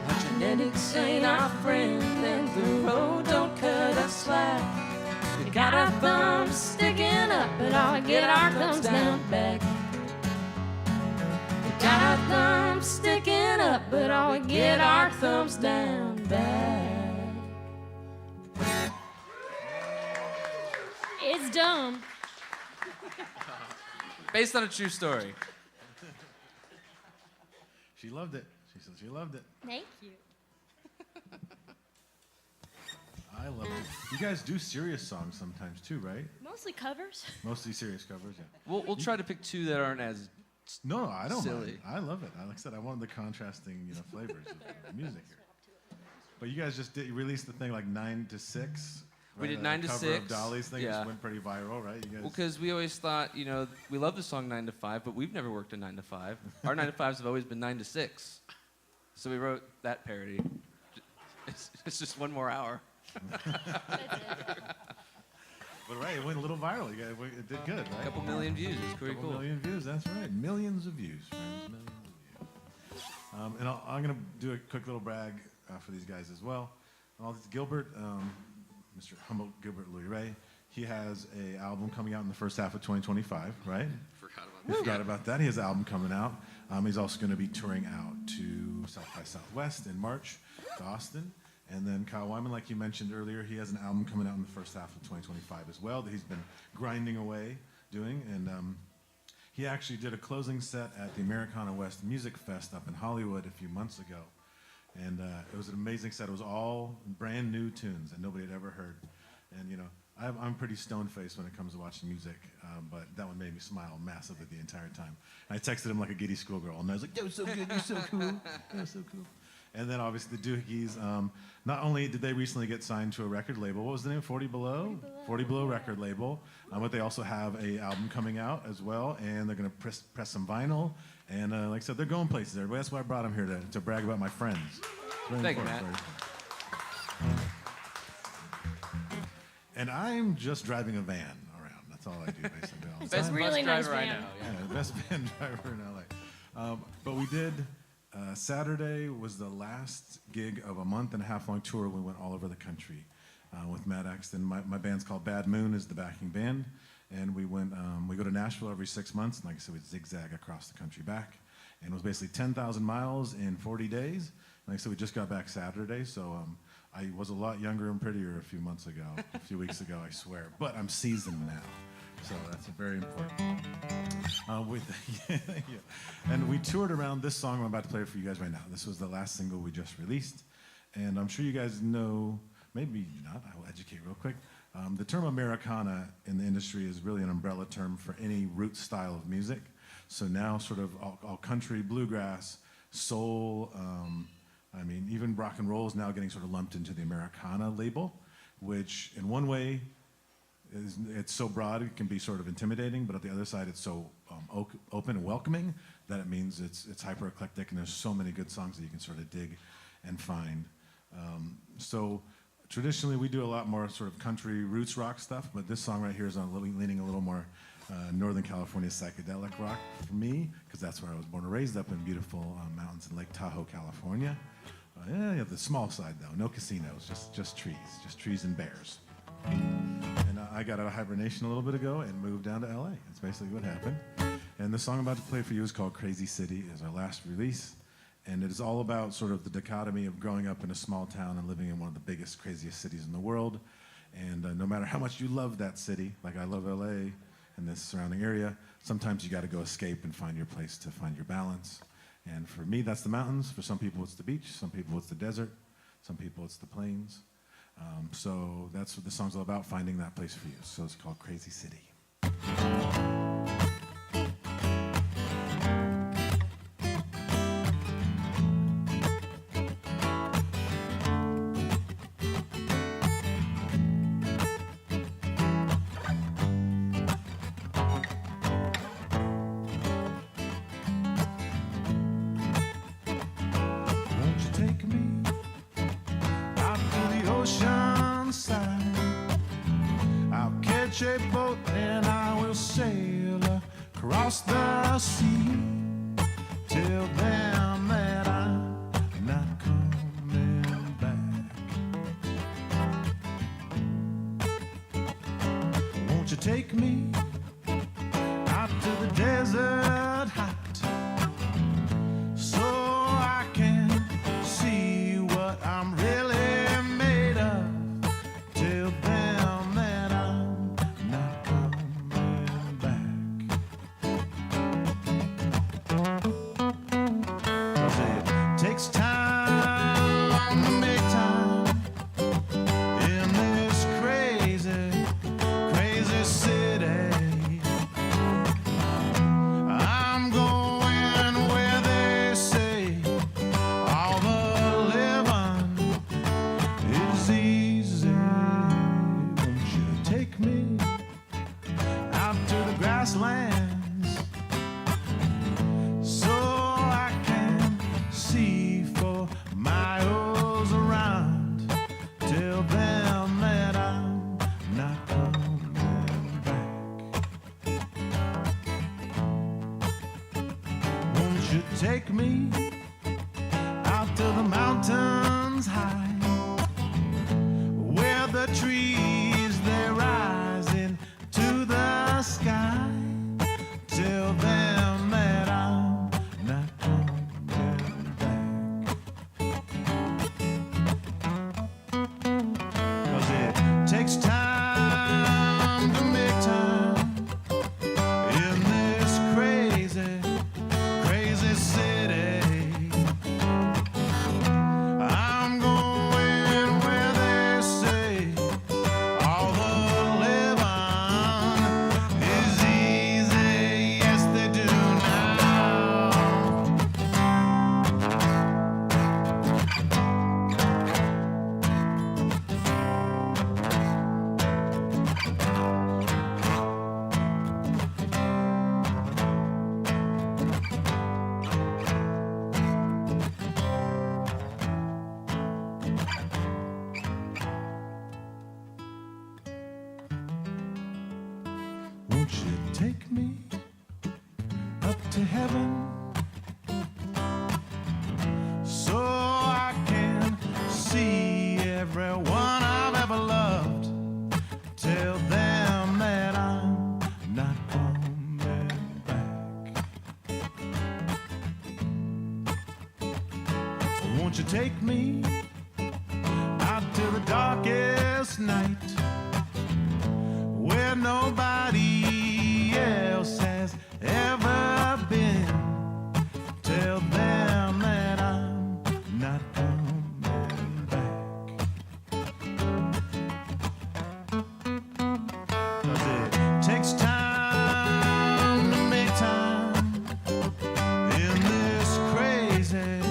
Our genetics ain't our friend, and the road don't cut us slack. We got our thumbs sticking up, but all we get our thumbs down back. We got our thumbs sticking up, but all we get our thumbs down back. It's dumb. Based on a true story. She loved it. She said she loved it. Thank you. I loved it. You guys do serious songs sometimes too, right? Mostly covers. Mostly serious covers, yeah. We'll try to pick 2 that aren't as No, I don't Silly. mind. I love it. Like I said, I wanted the contrasting, flavors of music here. But you guys just released the thing like 9 to 6. We right? did 9 to cover 6. Of Dolly's thing Yeah. just went pretty viral, right? You guys. Well, because we always thought, we love the song 9 to 5, but we've never worked a 9 to 5. Our 9 to 5s have always been 9 to 6. So we wrote that parody. It's just one more hour. But right, it went a little viral. It did good, right? A couple million views. It's pretty Couple cool. million views, that's right. Millions of views, friends. Millions of views. And I'm going to do a quick little brag for these guys as well. Gilbert, Mr. Humble Gilbert Louie, he has an album coming out in the first half of 2025, right? Forgot about that. He has an album coming out. He's also going to be touring out to South by Southwest in March, to Austin. And then Kyle Wyman, like you mentioned earlier, he has an album coming out in the first half of 2025 as well that he's been grinding away doing. And he actually did a closing set at the Americana West Music Fest up in Hollywood a few months ago. And it was an amazing set. It was all brand new tunes that nobody had ever heard. And, I'm pretty stone-faced when it comes to watching music, but that one made me smile massively the entire time. And I texted him like a giddy schoolgirl, and I was like, "That was so good, you're so cool, that was so cool." And then obviously the Doohickeys, not only did they recently get signed to a record label, what was the name? 40 Below? 40 Below record label. But they also have a album coming out as well, and they're going to press some vinyl. And like I said, they're going places. Everybody. That's why I brought them here to brag about my friends. Really Thank you, important, Matt. And I'm just driving a van around. That's all I do basically. All the Best time. Really bus nice driver I van. know. Yeah, best van driver in LA. But we did, Saturday was the last gig of a month and a half long tour. We went all over the country with Matt Axton. My band's called Bad Moon, is the backing band. And we went, we go to Nashville every 6 months. And like I said, we zigzag across the country back. And it was basically 10,000 miles in 40 days. And like I said, we just got back Saturday. So I was a lot younger and prettier a few months ago, a few weeks ago, I swear. But I'm seasoned now. So that's very important. And we toured around this song I'm about to play for you guys right now. This was the last single we just released. And I'm sure you guys know, maybe not, I will educate real quick. The term Americana in the industry is really an umbrella term for any root style of music. So now sort of all country, bluegrass, soul, I mean, even rock and roll is now getting sort of lumped into the Americana label, which in one way, it's so broad it can be sort of intimidating, but at the other side it's so open and welcoming that it means it's hyper eclectic, and there's so many good songs that you can sort of dig and find. So traditionally we do a lot more sort of country roots rock stuff, but this song right here is leaning a little more Northern California psychedelic rock for me, because that's where I was born and raised, up in beautiful mountains in Lake Tahoe, California. Yeah, the small side though, no casinos, just trees and bears. And I got out of hibernation a little bit ago and moved down to LA. That's basically what happened. And the song I'm about to play for you is called Crazy City. It's our last release. And it is all about sort of the dichotomy of growing up in a small town and living in one of the biggest, craziest cities in the world. And no matter how much you love that city, like I love LA and this surrounding area, sometimes you got to go escape and find your place to find your balance. And for me, that's the mountains. For some people, it's the beach. Some people, it's the desert. Some people, it's the plains. So that's what the song's all about, finding that place for you. So it's called Crazy City. Won't you take me out to the ocean side? I'll catch a boat and I will sail across the sea. Till then that I'm not coming back. Won't you take me out to the desert hot, so I can see what I'm really made of? Till then that I'm not coming back. 'Cause it takes time to make time in this crazy, crazy city. I'm going where they say all the living is easy. Won't you take me out to the grasslands, so I can see for miles around? Till then that I'm not coming back. Won't you take me out to the mountains high, where the trees they rise into the sky? Till then that I'm not coming back. 'Cause it takes time to make time in this crazy, crazy city. I'm going where they say Won't you take me up to heaven so I can see everyone I've ever loved? Tell them that I'm not coming back. Won't you take me out to the darkest night where nobody else has ever been? Tell them that I'm not coming back. 'Cause it takes time to make time in this crazy,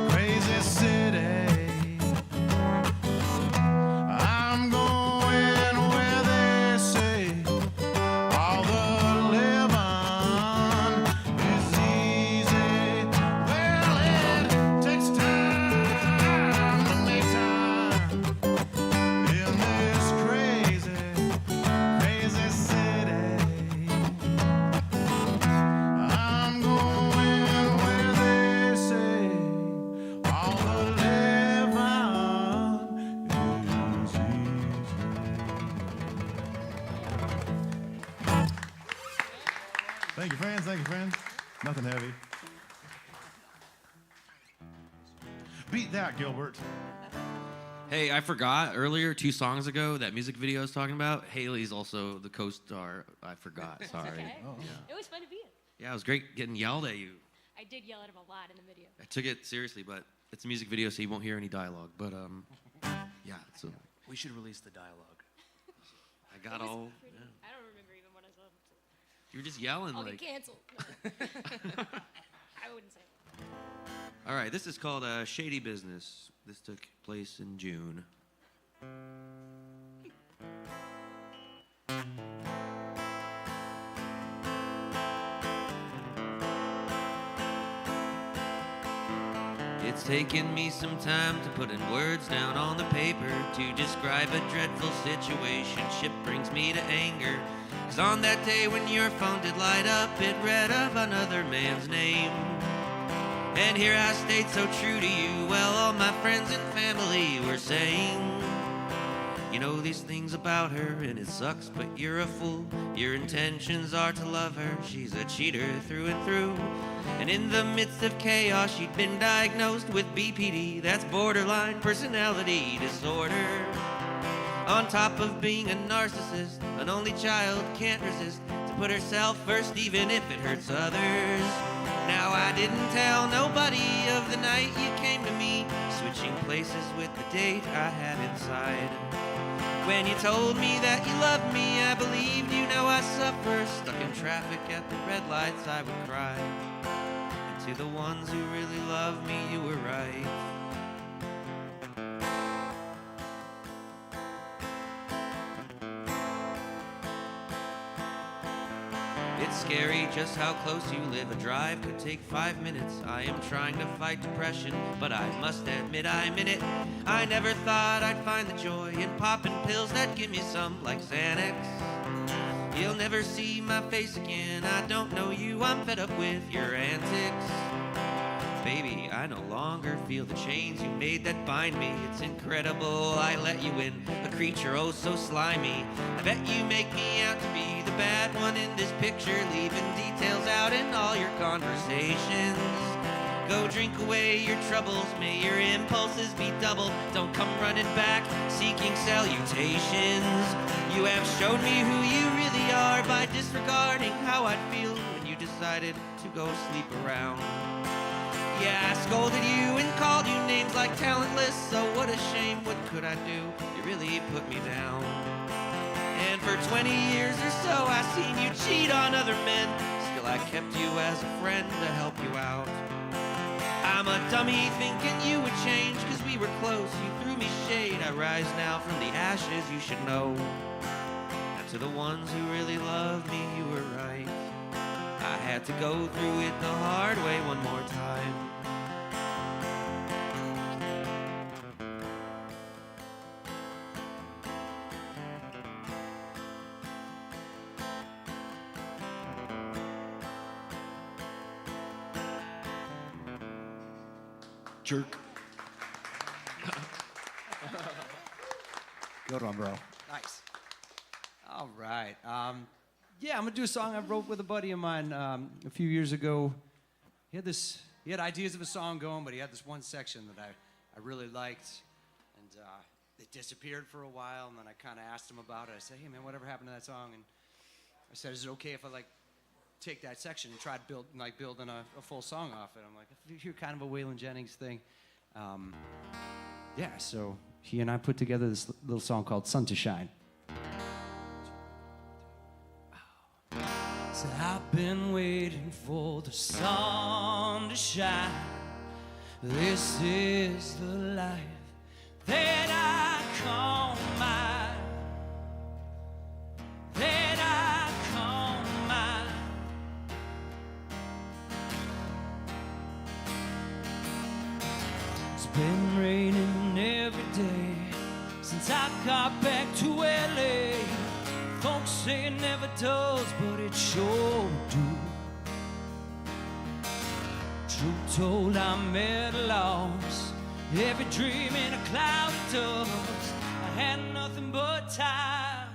crazy city. I'm going where they say all the living is easy. Well, it takes time to make time in this crazy, crazy city. I'm going where they say all the living is easy. Thank you, friends. Thank you, friends. Nothing heavy. Beat that, Gilbert. Hey, I forgot earlier, 2 songs ago, that music video I was talking about. Haley's also the co-star. I forgot. Sorry. Okay. Oh. It was fun to be in. Yeah, it was great getting yelled at you. I did yell at him a lot in the video. I took it seriously, but it's a music video, so you won't hear any dialogue. But yeah. So We should release the dialogue. I got all. Yeah. I don't remember even what I saw. You were just yelling I'll like. get canceled. I wouldn't say that. All right, this is called Shady Business. This took place in June. It's taken me some time to put in words down on the paper to describe a dreadful situation. Shit brings me to anger. 'Cause on that day when your phone did light up, it read of another man's name. And here I stayed so true to you, well, all my friends and family were saying, you know these things about her and it sucks, but you're a fool. Your intentions are to love her, she's a cheater through and through. And in the midst of chaos, she'd been diagnosed with BPD, that's borderline personality disorder. On top of being a narcissist, an only child can't resist to put herself first even if it hurts others. Now I didn't tell nobody of the night you came to me, switching places with the date I had inside. When you told me that you loved me, I believed you. Now I suffer, stuck in traffic at the red lights, I would cry. And to the ones who really love me, you were right. It's scary just how close you live. A drive could take 5 minutes. I am trying to fight depression, but I must admit I'm in it. I never thought I'd find the joy in popping pills that give me some, like Xanax. You'll never see my face again. I don't know you, I'm fed up with your antics. Baby, I no longer feel the chains you made that bind me. It's incredible I let you in, a creature oh so slimy. I bet you make me out to be the bad one in this picture, leaving details out in all your conversations. Go drink away your troubles, may your impulses be doubled. Don't come running back, seeking salutations. You have shown me who you really are by disregarding how I'd feel when you decided to go sleep around. Yeah, I scolded you and called you names like talentless, so what a shame, what could I do? You really put me down. And for 20 years or so, I seen you cheat on other men. Still, I kept you as a friend to help you out. I'm a dummy thinking you would change, 'cause we were close. You threw me shade, I rise now from the ashes, you should know. And to the ones who really love me, you were right. I had to go through it the hard way one more time. Jerk. Good one, bro. Nice. All right. Yeah, I'm gonna do a song I wrote with a buddy of mine a few years ago. He had ideas of a song going, but he had this one section that I really liked, and it disappeared for a while. And then I kind of asked him about it. I said, "Hey, man, whatever happened to that song?" And I said, "Is it okay if I take that section and try building a full song off it?" I'm like, "I hear kind of a Waylon Jennings thing." Yeah, so he and I put together this little song called "Sun to Shine." So I've been waiting for the sun to shine. This is the life that I call mine. That I call mine. It's been raining every day since I got back to LA. Folks say it never does, but it sure do. Truth told, I'm at a loss. Every dream in a cloud of dust. I had nothing but time.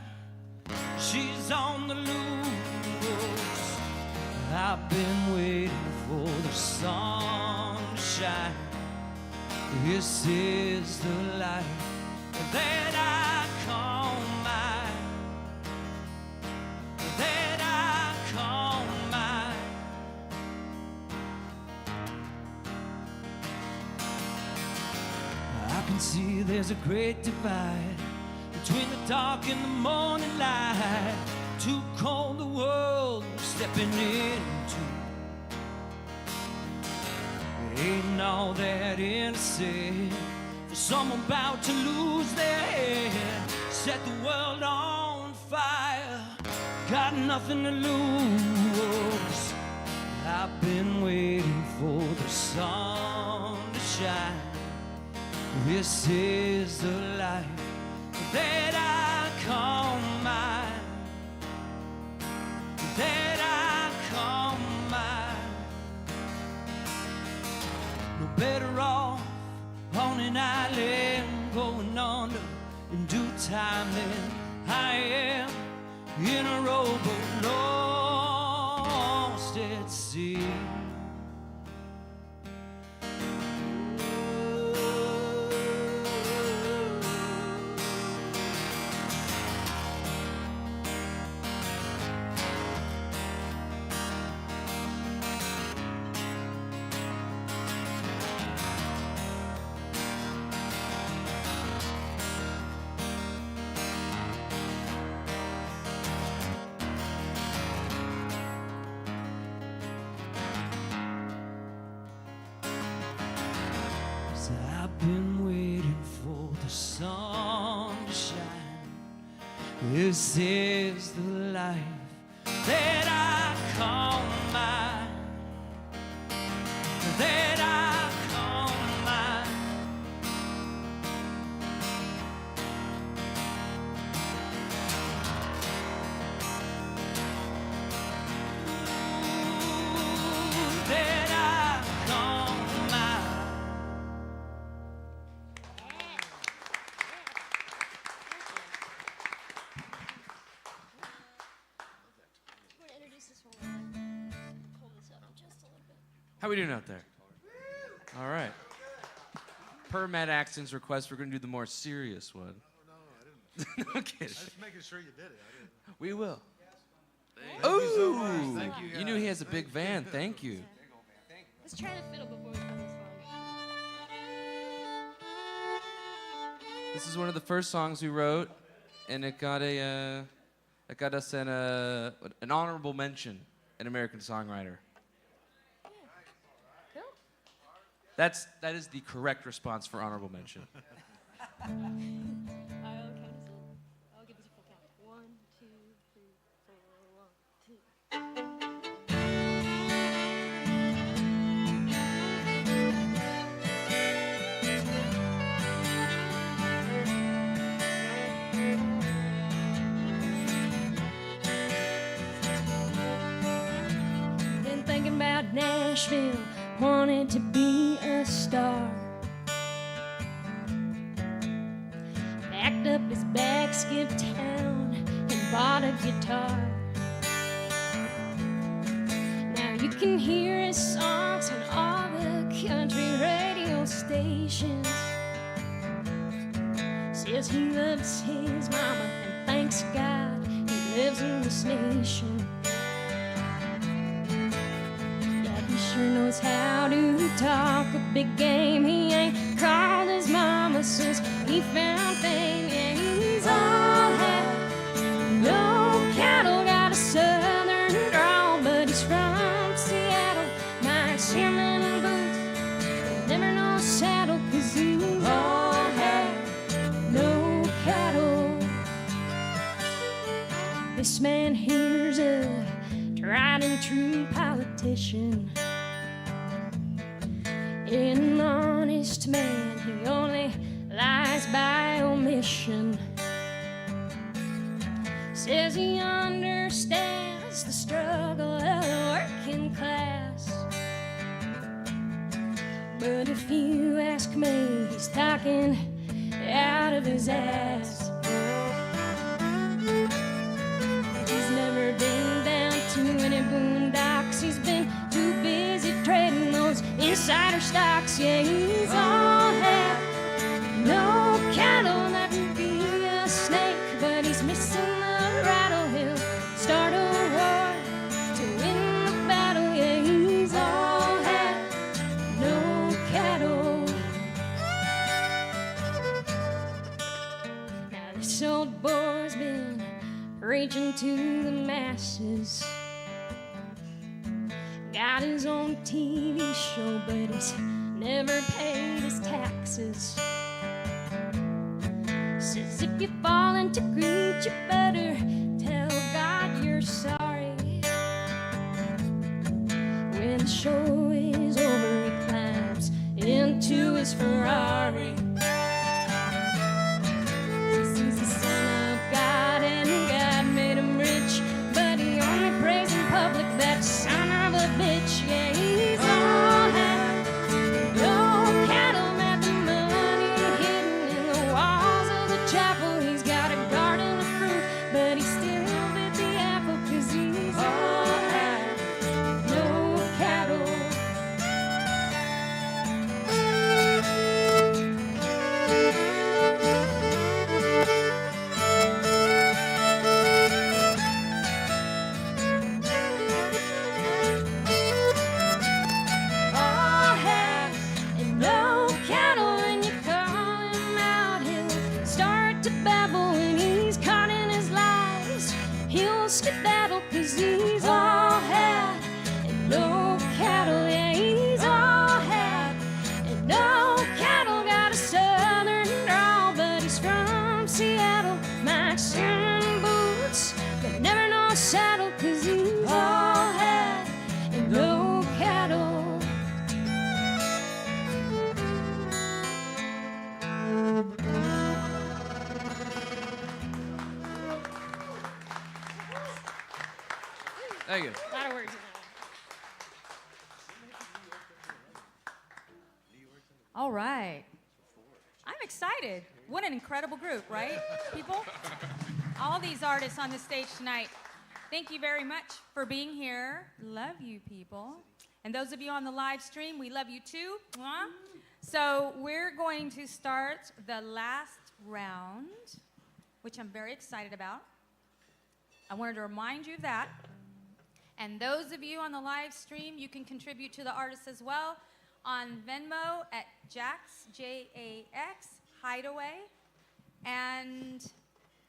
She's on the loose. I've been waiting for the sun to shine. This is the life that I call mine. That I call mine. I can see there's a great divide between the dark and the morning light. Too cold the world we're stepping into. Ain't all that innocent for someone about to lose their head. Set the world on fire. Got nothing to lose. I've been waiting for the sun to shine. This is the life that I call mine. That I call mine. No better off on an island going under in due time than I am in a rowboat lost at sea. I've been waiting for the sun to shine. This is the life that I call mine. That I call mine. That I call mine. How we doing out there? All right. Per Matt Axton's request, we're going to do the more serious one. No, I didn't. No kidding. I was just making sure you did it. I didn't. We will. Thank you so much. Ooh, Thank you, guys. you knew he has a big van. Thank you. Let's try the fiddle before we play this song. This is one of the first songs we wrote, and it got us an honorable mention in American Songwriter. Cool. That is the correct response for honorable mention. I'll count us in. I'll give us a full count. 1, 2, 3, 4, 1, 2. Been thinking about Nashville, wanted to be a a star. Packed up his bag, skipped town, and bought a guitar. Now you can hear his songs on all the country radio stations. Says he loves his mama and thanks God he lives in this nation. Yeah, he sure knows how to talk a big game. He ain't called his mama since he found fame. Yeah, he's all had no cattle, got a southern drawl, but he's from Seattle. Nice salmon and boots, never no saddle, 'cause he's all had no cattle. This man here's a tried and true politician, an honest man. He only lies by omission. Says he understands the struggle of the working class, but if you ask me, he's talking out of his ass. He's never been down to any boondocks. He's been too busy trading those insider stocks. Yeah, he's all had no cattle, that would be a snake, but he's missing the rattle. He'll start a war to win the battle. Yeah, he's all had no cattle. Now this old boy's been preaching to the masses, got his own TV show, but he's never paid his taxes. Says if you fall into greed, you better tell God you're sorry. When the show is over, he climbs into his Ferrari. Says he's the son of God and God made him rich, but he only prays in public, that son of a bitch. Yeah, he's all had no cattle, got the money hidden in the walls of the chapel. He's got a garden of fruit, but he still bit the apple, 'cause he's all had no cattle. All had and no cattle, and you call him out, he'll start to babble. When he's caught in his lies, he'll skedaddle, 'cause he's all had and no cattle. Yeah, he's all had and no cattle, got a southern drawl, but he's from Seattle. My salmon boots, but never no saddle, 'cause he's all had and no cattle. Thank you. A lot of words in that one. All right. I'm excited. What an incredible group, right, people? All these artists on the stage tonight. Thank you very much for being here. Love you, people. And those of you on the live stream, we love you too. Mwah. So we're going to start the last round, which I'm very excited about. I wanted to remind you of that. And those of you on the live stream, you can contribute to the artists as well on Venmo at JAX, JAXhideaway. And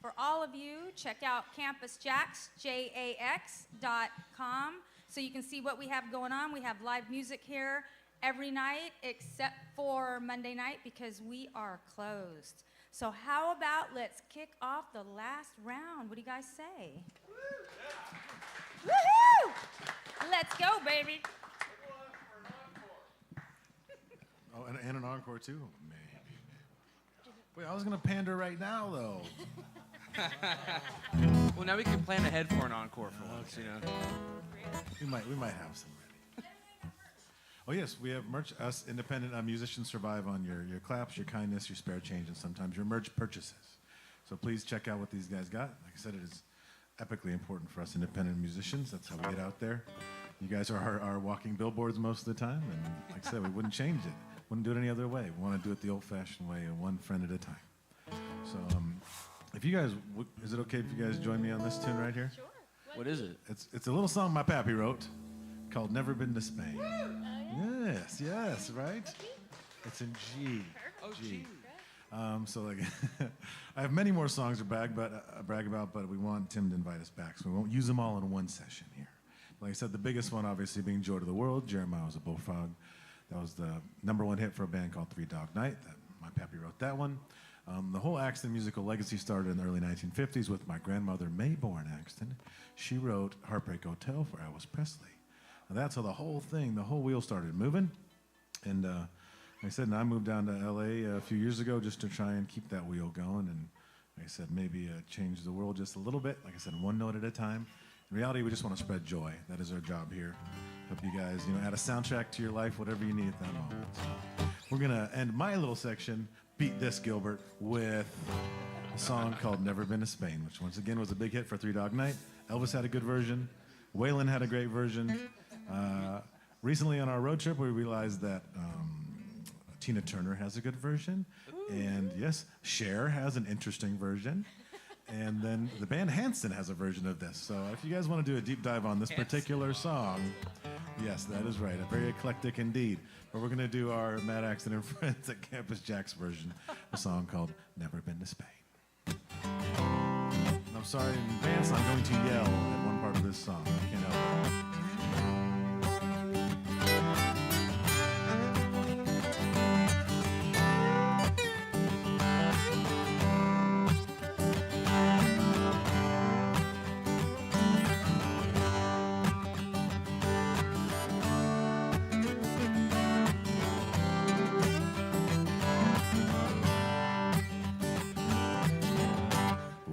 for all of you, check out campusjax.com so you can see what we have going on. We have live music here every night except for Monday night because we are closed. So how about let's kick off the last round? What do you guys say? Woohoo! Let's go, baby. Oh, and an encore too? Maybe. Wait, I was gonna pander right now though. Well, now we can plan ahead for an encore for once, you know. We might have some ready. Oh, yes, we have merch. Us independent musicians survive on your claps, your kindness, your spare change, and sometimes your merch purchases. So please check out what these guys got. Like I said, it is epically important for us independent musicians. That's how we get out there. You guys are our walking billboards most of the time, and like I said, we wouldn't change it. Wouldn't do it any other way. We want to do it the old-fashioned way, one friend at a time. So if you guys, is it okay if you guys join me on this tune right here? Sure. What is it? It's a little song my pappy wrote called Never Been to Spain. Yes, right? It's in G. Oh, G. So like, I have many more songs to brag about, but we want Tim to invite us back, so we won't use them all in one session here. Like I said, the biggest one obviously being Joy to the World. Jeremiah was a Bullfrog. That was the #1 hit for a band called Three Dog Night. My pappy wrote that one. The whole Axton musical legacy started in the early 1950s with my grandmother, Mae Boren Axton. She wrote Heartbreak Hotel for Elvis Presley. And that's how the whole wheel started moving. And like I said, I moved down to LA a few years ago just to try and keep that wheel going. And like I said, maybe change the world just a little bit. Like I said, one note at a time. In reality, we just want to spread joy. That is our job here. Hope you guys, add a soundtrack to your life, whatever you need at that moment. So we're going to end my little section, Beat This, Gilbert, with a song called Never Been to Spain, which once again was a big hit for Three Dog Night. Elvis had a good version. Waylon had a great version. Recently on our road trip, we realized that Tina Turner has a good version. Ooh. And yes, Cher has an interesting version. And then the band Hanson has a version of this. So if you guys want to do a deep dive on this particular song, yes, that is right. Very eclectic indeed. But we're going to do our Matt Axton and Friends at Campus JAX version, a song called Never Been to Spain. And I'm sorry in advance, I'm going to yell at one part of this song. I can't help it.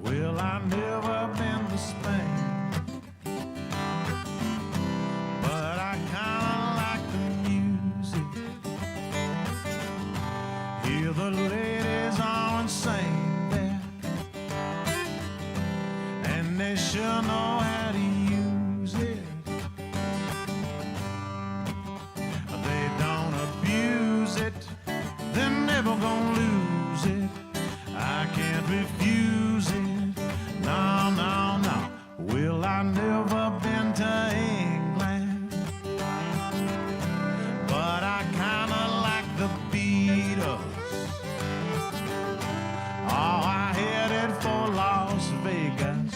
Well, I never been to Spain, but I kinda like the music. Hear the ladies on sing there, and they sure know how to use it. They don't abuse it, they're never gonna lose it. I can't refuse it. No, no, no. Well, I never been to England, but I kinda like the Beatles. Oh, I headed for Las Vegas,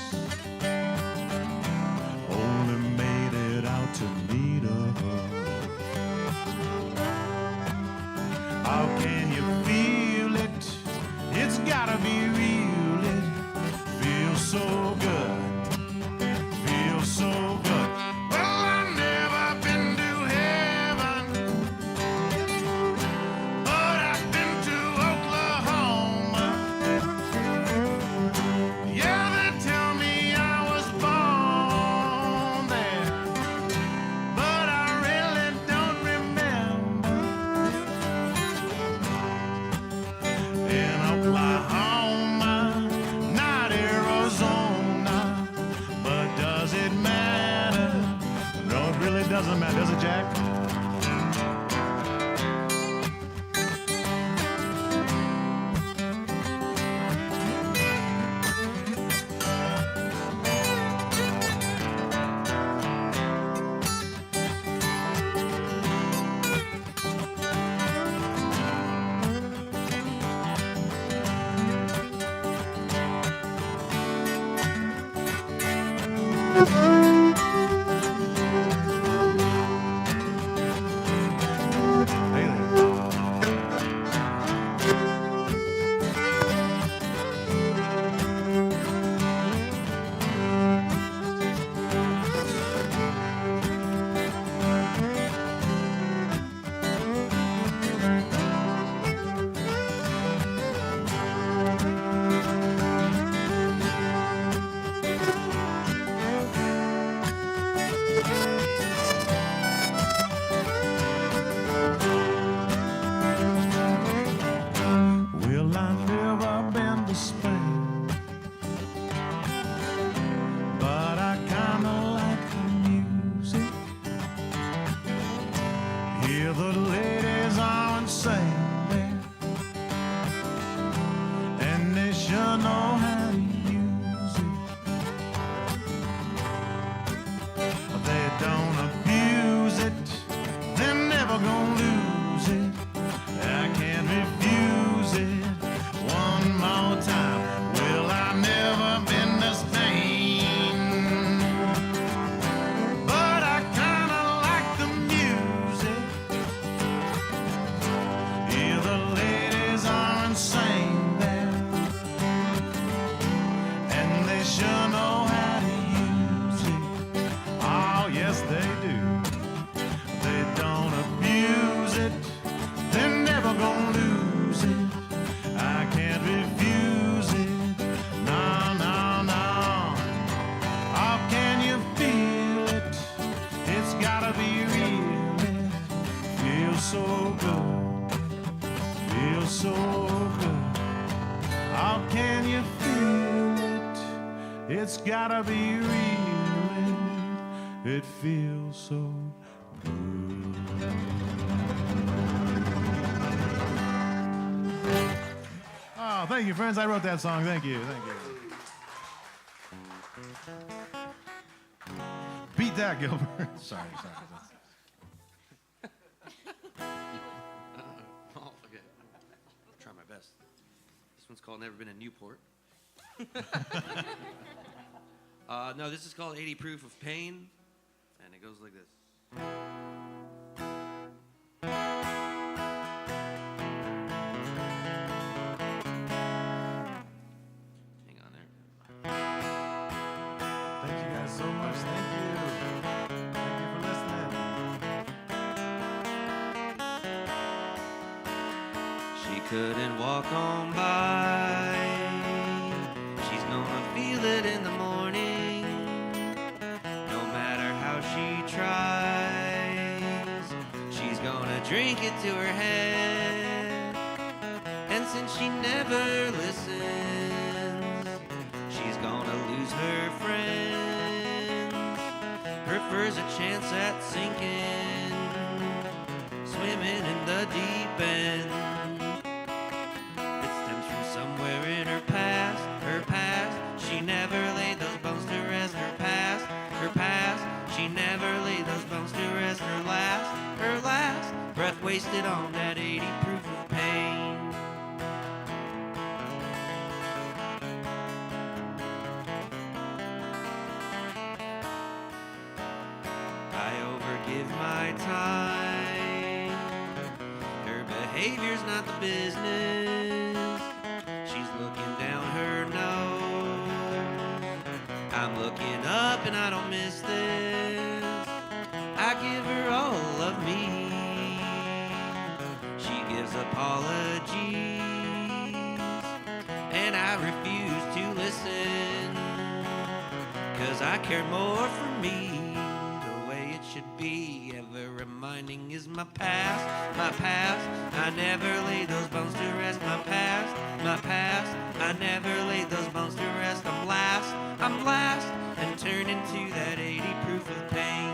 only made it out to meet her. How can you feel it? It's gotta be real. It feels so good. Feels so good. Well, I've never been to heaven, but I've been to Oklahoma. Yeah, they tell me I was born there, but I really don't remember. In Oklahoma, not Arizona, but does it matter? No, it really doesn't matter, does it, Jack? Hey there. know how to use it. They don't abuse it, they're never gonna lose it. I can't refuse it one more time. Well, I've never been the same, but I kinda like the music. Yeah, the ladies are insane there, and they sure know how to use it. Oh, yes, they do. They don't abuse it, they're never gonna lose it. I can't refuse it, no, no, no. How can you feel it? It's gotta be real. It feels so good, feels so good. How can you feel it? It's gotta be real. It feels so good. Oh, thank you, friends. I wrote that song. Thank you. Thank you. Beat that, Gilbert. sorry. Oh, okay. I'll try my best. This one's called Never Been in Newport. No, this is called 80 Proof of Pain, and it goes like this. Hang on there. Thank you guys so much. Thank you. Thank you for listening. She couldn't walk on by. She's gonna feel it in the morning. No matter how she tries, she's gonna drink it to her head. And since she never listens, she's gonna lose her friends. Prefers a chance at sinking, swimming in the deep end. It stems from somewhere in her past, her past. She never laid those bones to rest, her past, her past. She never laid those bones to rest, her last breath wasted on that 80 proof of pain. I overgive my time. Her behavior's not the business. She's looking down her nose. I'm looking up and I don't miss this. I give her all of me. She gives apologies, and I refuse to listen. 'Cause I care more for me, the way it should be. Ever reminding is my past, my past. I never laid those bones to rest, my past, my past. I never laid those bones to rest. I'm last, and turn into that 80 proof of pain.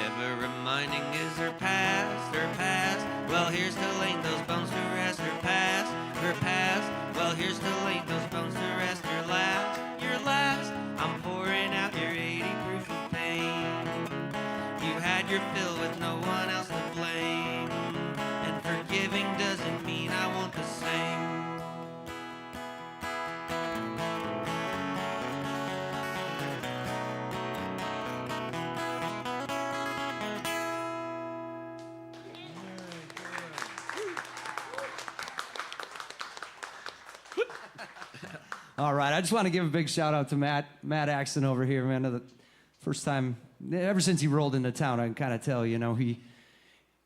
Ever reminding is her past, her past. Well, here's to laying those bones to rest, her past, her past. Well, here's to laying those bones to rest, your last. I'm pouring out your 80 proof of pain. You had your fill with no one else to blame, and forgiving doesn't mean I want the same. All right, I just want to give a big shout out to Matt Axton over here, man. The first time, ever since he rolled into town, I can kind of tell, you know, he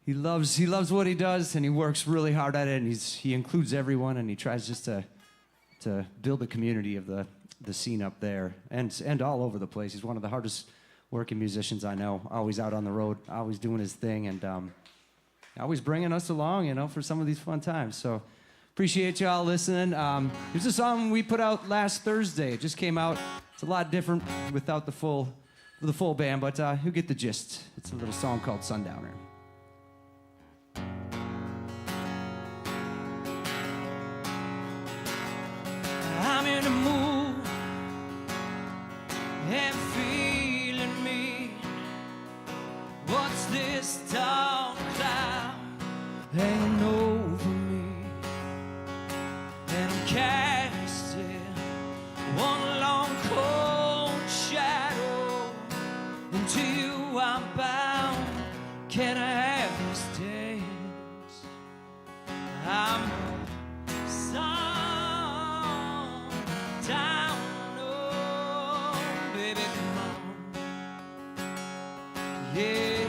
he loves what he does, and he works really hard at it, and he includes everyone, and he tries just to build a community of the scene up there and all over the place. He's one of the hardest working musicians I know, always out on the road, always doing his thing, and always bringing us along, for some of these fun times. So appreciate y'all listening. Here's a song we put out last Thursday. It just came out. It's a lot different without the full band, but you'll get the gist. It's a little song called Sundowner. I'm in the mood and feeling me. What's this dark cloud hanging over me? And I'm casting one long cold shadow into you. I'm bound. Can I have this dance? I'm down, oh, baby, come on. Yeah,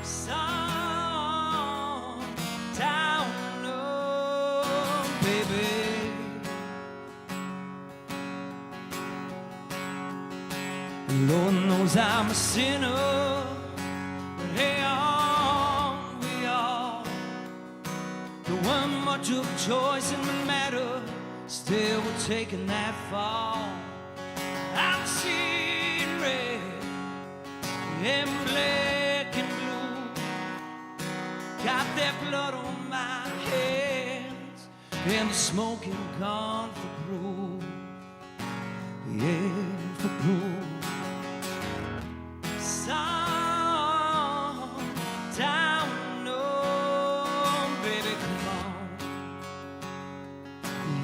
song down, oh, baby. Lord knows I'm a sinner, but hey, aren't we all? There weren't much of a choice in the matter. Still we're taking that fall. I'm seeing red and black and blue. Got that blood on my hands and the smoking gone for brew. Yeah, for brew. Song down, oh, baby, come on.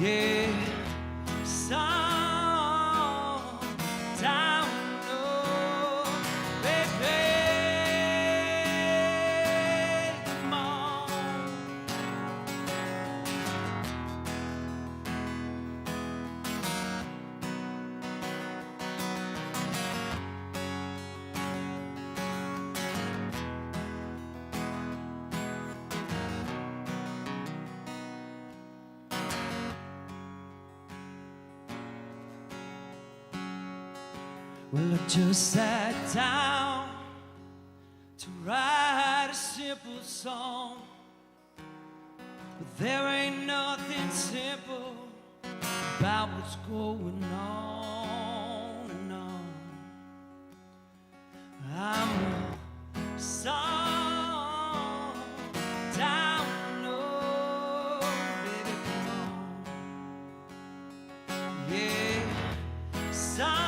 Yeah. Well, I just sat down to write a simple song, but there ain't nothing simple about what's going on and on. I'm a song down, oh, baby, come on. Yeah, song.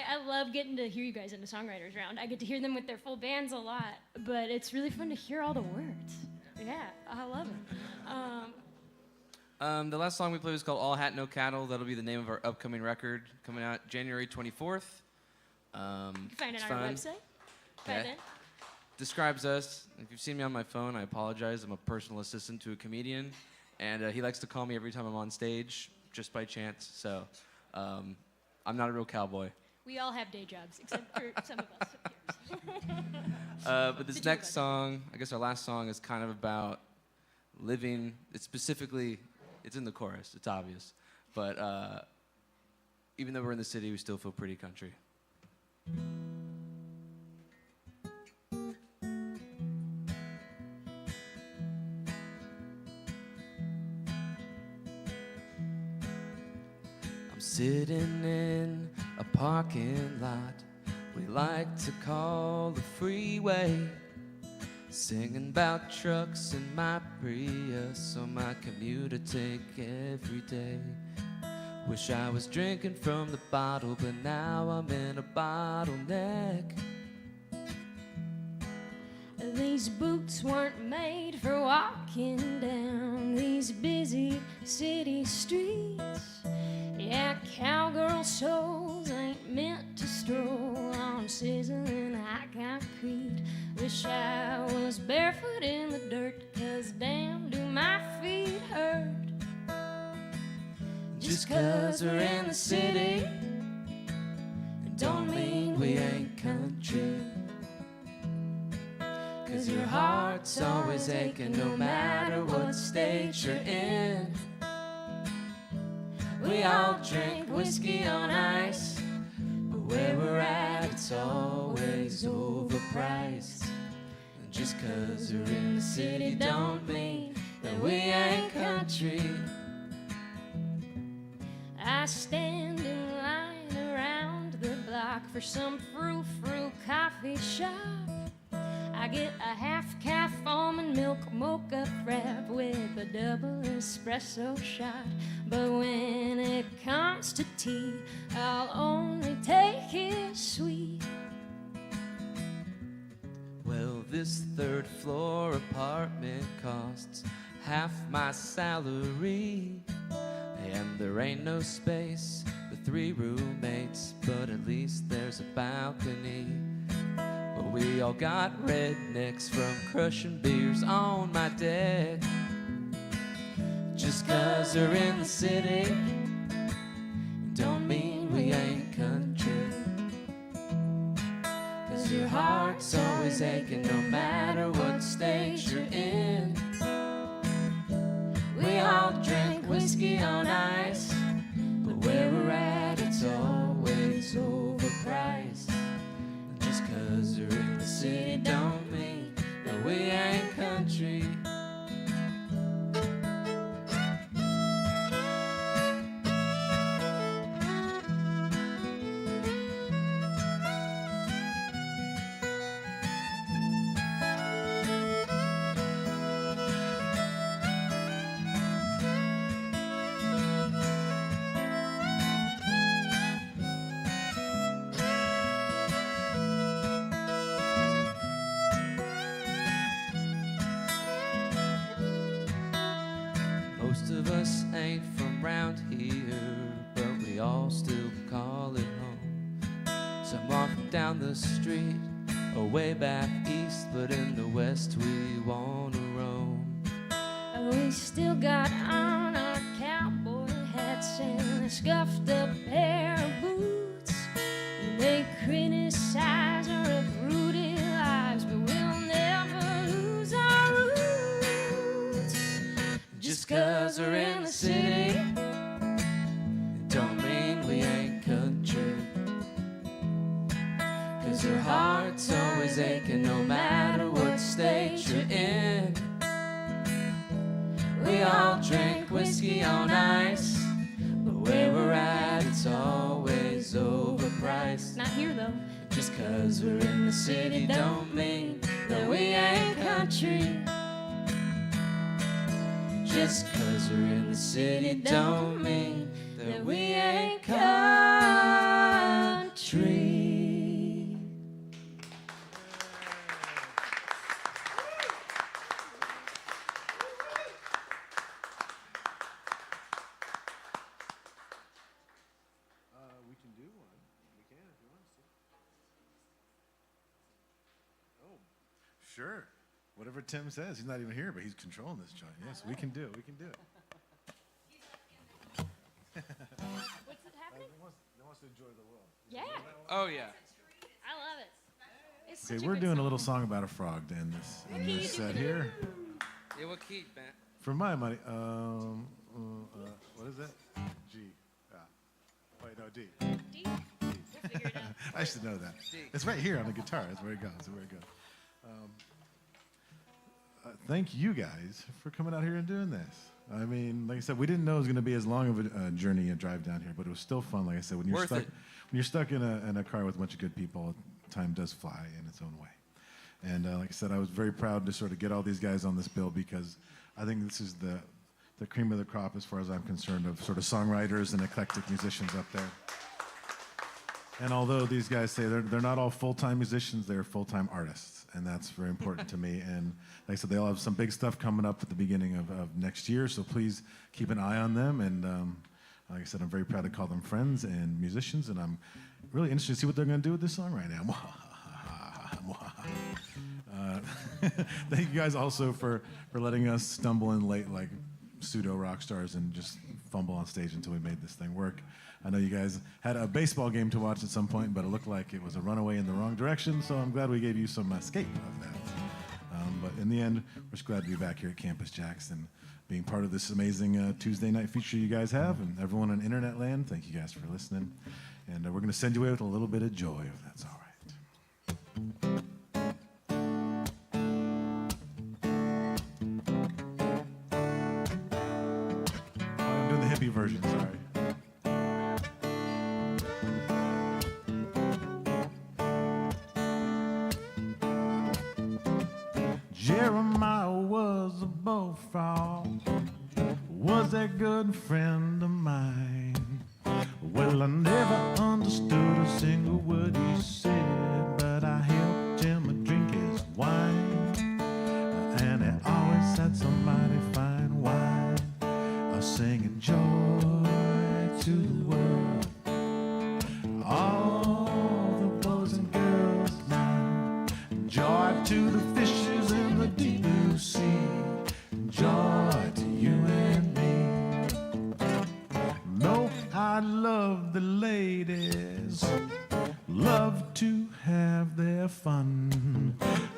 I love getting to hear you guys in the songwriters round. I get to hear them with their full bands a lot, but it's really fun to hear all the words. Yeah, I love it. The last song we played was called All Hat No Cattle. That'll be the name of our upcoming record coming out January 24th. You can find it on our website. By then. Describes us. If you've seen me on my phone, I apologize. I'm a personal assistant to a comedian, and he likes to call me every time I'm on stage, just by chance. So I'm not a real cowboy. We all have day jobs, except for some of us. But this next song, I guess our last song, is kind of about living. It's in the chorus, it's obvious. But even though we're in the city, we still feel pretty country. I'm sitting in a parking lot we like to call the freeway, singing about trucks in my Prius on my commute I take every day. Wish I was drinking from the bottle, but now I'm in a bottleneck. These boots weren't made for walking down these busy city streets. Yeah, cowgirl souls ain't meant to stroll on sizzling hot concrete. Wish I was barefoot in the dirt, 'cause damn do my feet hurt. Just 'cause we're in the city, it don't mean we ain't country. 'Cause your heart's always aching no matter what state you're in. We all drink whiskey on ice, but where we're at, it's always overpriced. And just 'cause we're in the city don't mean that we ain't country. I stand in line around the block for some frou-frou coffee shop. I get a half-calf almond milk mocha frap with a double espresso shot. But when it comes to tea, I'll only take it sweet. Well, this third floor apartment costs half my salary. And there ain't no space for 3 roommates, but at least there's a balcony. But we all got rednecks from crushing beers on my deck. Just 'cause we're in the city, don't mean we ain't country. 'Cause your heart's always aching no matter what state you're in. We all drink whiskey on ice, but where we're at, it's always overpriced. And just 'cause we're in the city don't mean that we ain't country. Most of us ain't from round here, but we all still call it home. Some off down the street, or way back east, but in the west we wanna roam. We still got on our cowboy hats and a scuffed up pair of boots. They criticize our uprooted lives, but we'll never lose our roots. Just 'cause we're in the city, don't mean we ain't country. 'Cause your heart's always aching no matter what state you're in. We all drink whiskey on ice, but where we're at, it's always overpriced. Not here though. Just 'cause we're in the city don't mean that we ain't country. Just 'cause we're in the city don't mean that we ain't country. We can do one. We can if you want us to. Oh, sure. Whatever Tim says. He's not even here, but he's controlling this joint. Yes, we can do it. We can do it. What's it happening? He wants to enjoy the world. Yeah, Oh yeah. I love it. It's such Okay, a we're good doing a song. little song about a frog to end this set here. Yeah, what key, man? For my money, what is that? G. Wait, no, D. D? We'll figure it out. I should know that. D. It's right here on the guitar. That's where it goes. That's where it goes. Thank you guys for coming out here and doing this. I mean, like I said, we didn't know it was going to be as long of a journey and drive down here, but it was still fun. Like I said, when you're Worth stuck, it. when you're stuck in a car with a bunch of good people, time does fly in its own way. And like I said, I was very proud to sort of get all these guys on this bill because I think this is the cream of the crop, as far as I'm concerned, of sort of songwriters and eclectic musicians up there. And although these guys say they're not all full-time musicians, they're full-time artists, and that's very important to me. And like I said, they all have some big stuff coming up at the beginning of next year, so please keep an eye on them. And like I said, I'm very proud to call them friends and musicians, and I'm really interested to see what they're going to do with this song right now. Thank you guys also for letting us stumble in late like pseudo rock stars and just fumble on stage until we made this thing work. I know you guys had a baseball game to watch at some point, but it looked like it was a runaway in the wrong direction, so I'm glad we gave you some escape of that. But in the end, we're just glad to be back here at Campus JAX and being part of this amazing Tuesday night feature you guys have. And everyone in internet land, thank you guys for listening. And we're going to send you away with a little bit of joy, if that's all right. I'm doing the hippie version, sorry. Jeremiah was a bullfrog, was a good friend of mine. Well, I never understood a single word he said, but I helped him drink his wine, and he always had somebody fine wine, singing joy to the world. All the boys and girls now, joy to the fishes in the deep blue sea, joy to you and me. No, I love the ladies, love to have their fun.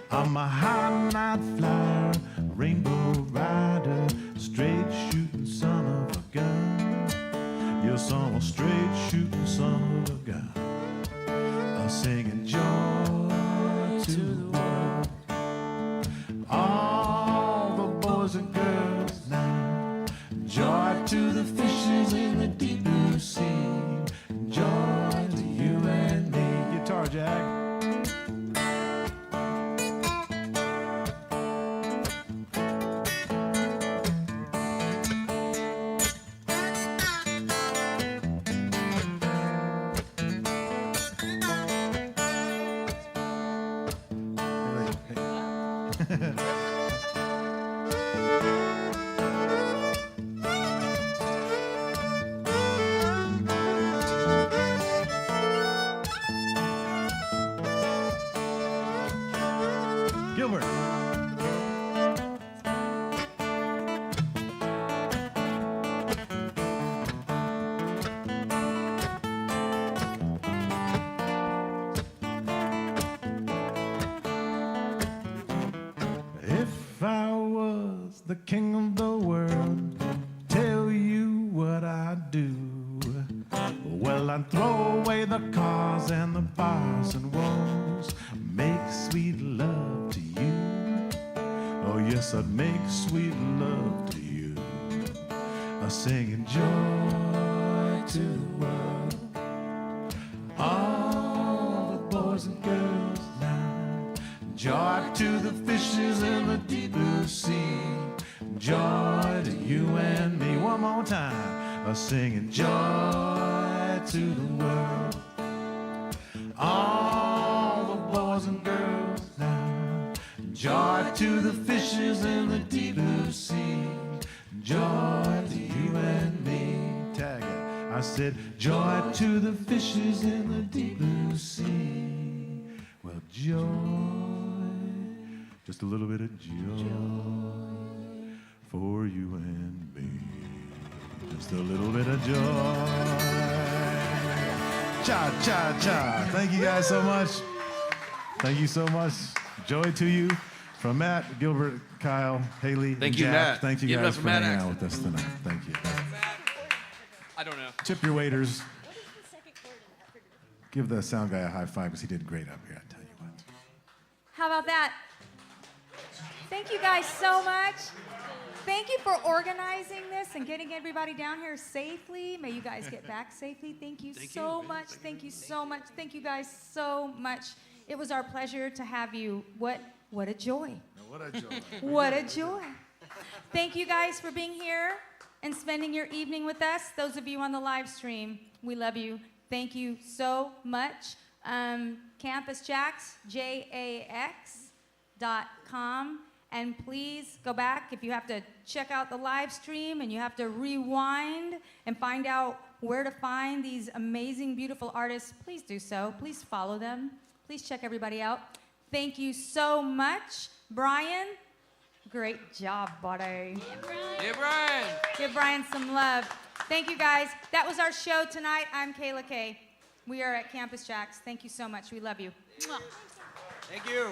I'm a high night flyer, rainbow rider, straight shooting son of a gun. Yes, I'm a straight shooting son of a gun. I'm singing joy to the world. All the boys and girls now, joy to the fishes in the deep blue sea, joy to you and me. Guitar, Jack. Gilbert. If I was the king of the world, tell you what I'd do. Well, I'd throw away the cars and the bars and walls, make sweet love to you. Oh yes, I'd make sweet love to you. Singing joy to the world. All the boys and girls now, joy to the fishes in the deep blue sea, joy to you and me. One more time, singing joy to the world. All the boys and girls now, joy to the fishes in the deep blue sea, joy to you and me. Tag it. I said joy to the fishes in the deep blue sea. Well, joy, just a little bit of joy for you and me. Just a little bit of joy. Cha, cha, cha. Thank you guys so much. Thank you so much. Joy to you from Matt, Gilbert, Kyle, Haley, Thank and you, Jack. Matt. Thank you Give it guys up for for Matt hanging Axton. out with us tonight. Thank you. I don't know. Tip your waiters. Give the sound guy a high five because he did great up here, I tell you what. How about that? Thank you guys so much. Thank you for organizing this and getting everybody down here safely. May you guys get back safely. Thank you so much. Thank you so much. Thank you guys so much. It was our pleasure to have you. What a joy. What a joy. What a joy. Thank you guys for being here and spending your evening with us. Those of you on the live stream, we love you. Thank you so much. Campus JAX, JAX.com. And please go back if you have to check out the live stream and you have to rewind and find out where to find these amazing, beautiful artists. Please do so. Please follow them. Please check everybody out. Thank you so much. Brian, great job, buddy. Yeah, Brian. Give Brian some love. Thank you, guys. That was our show tonight. I'm Kayla K. We are at Campus JAX. Thank you so much. We love you. Mwah. Thank you.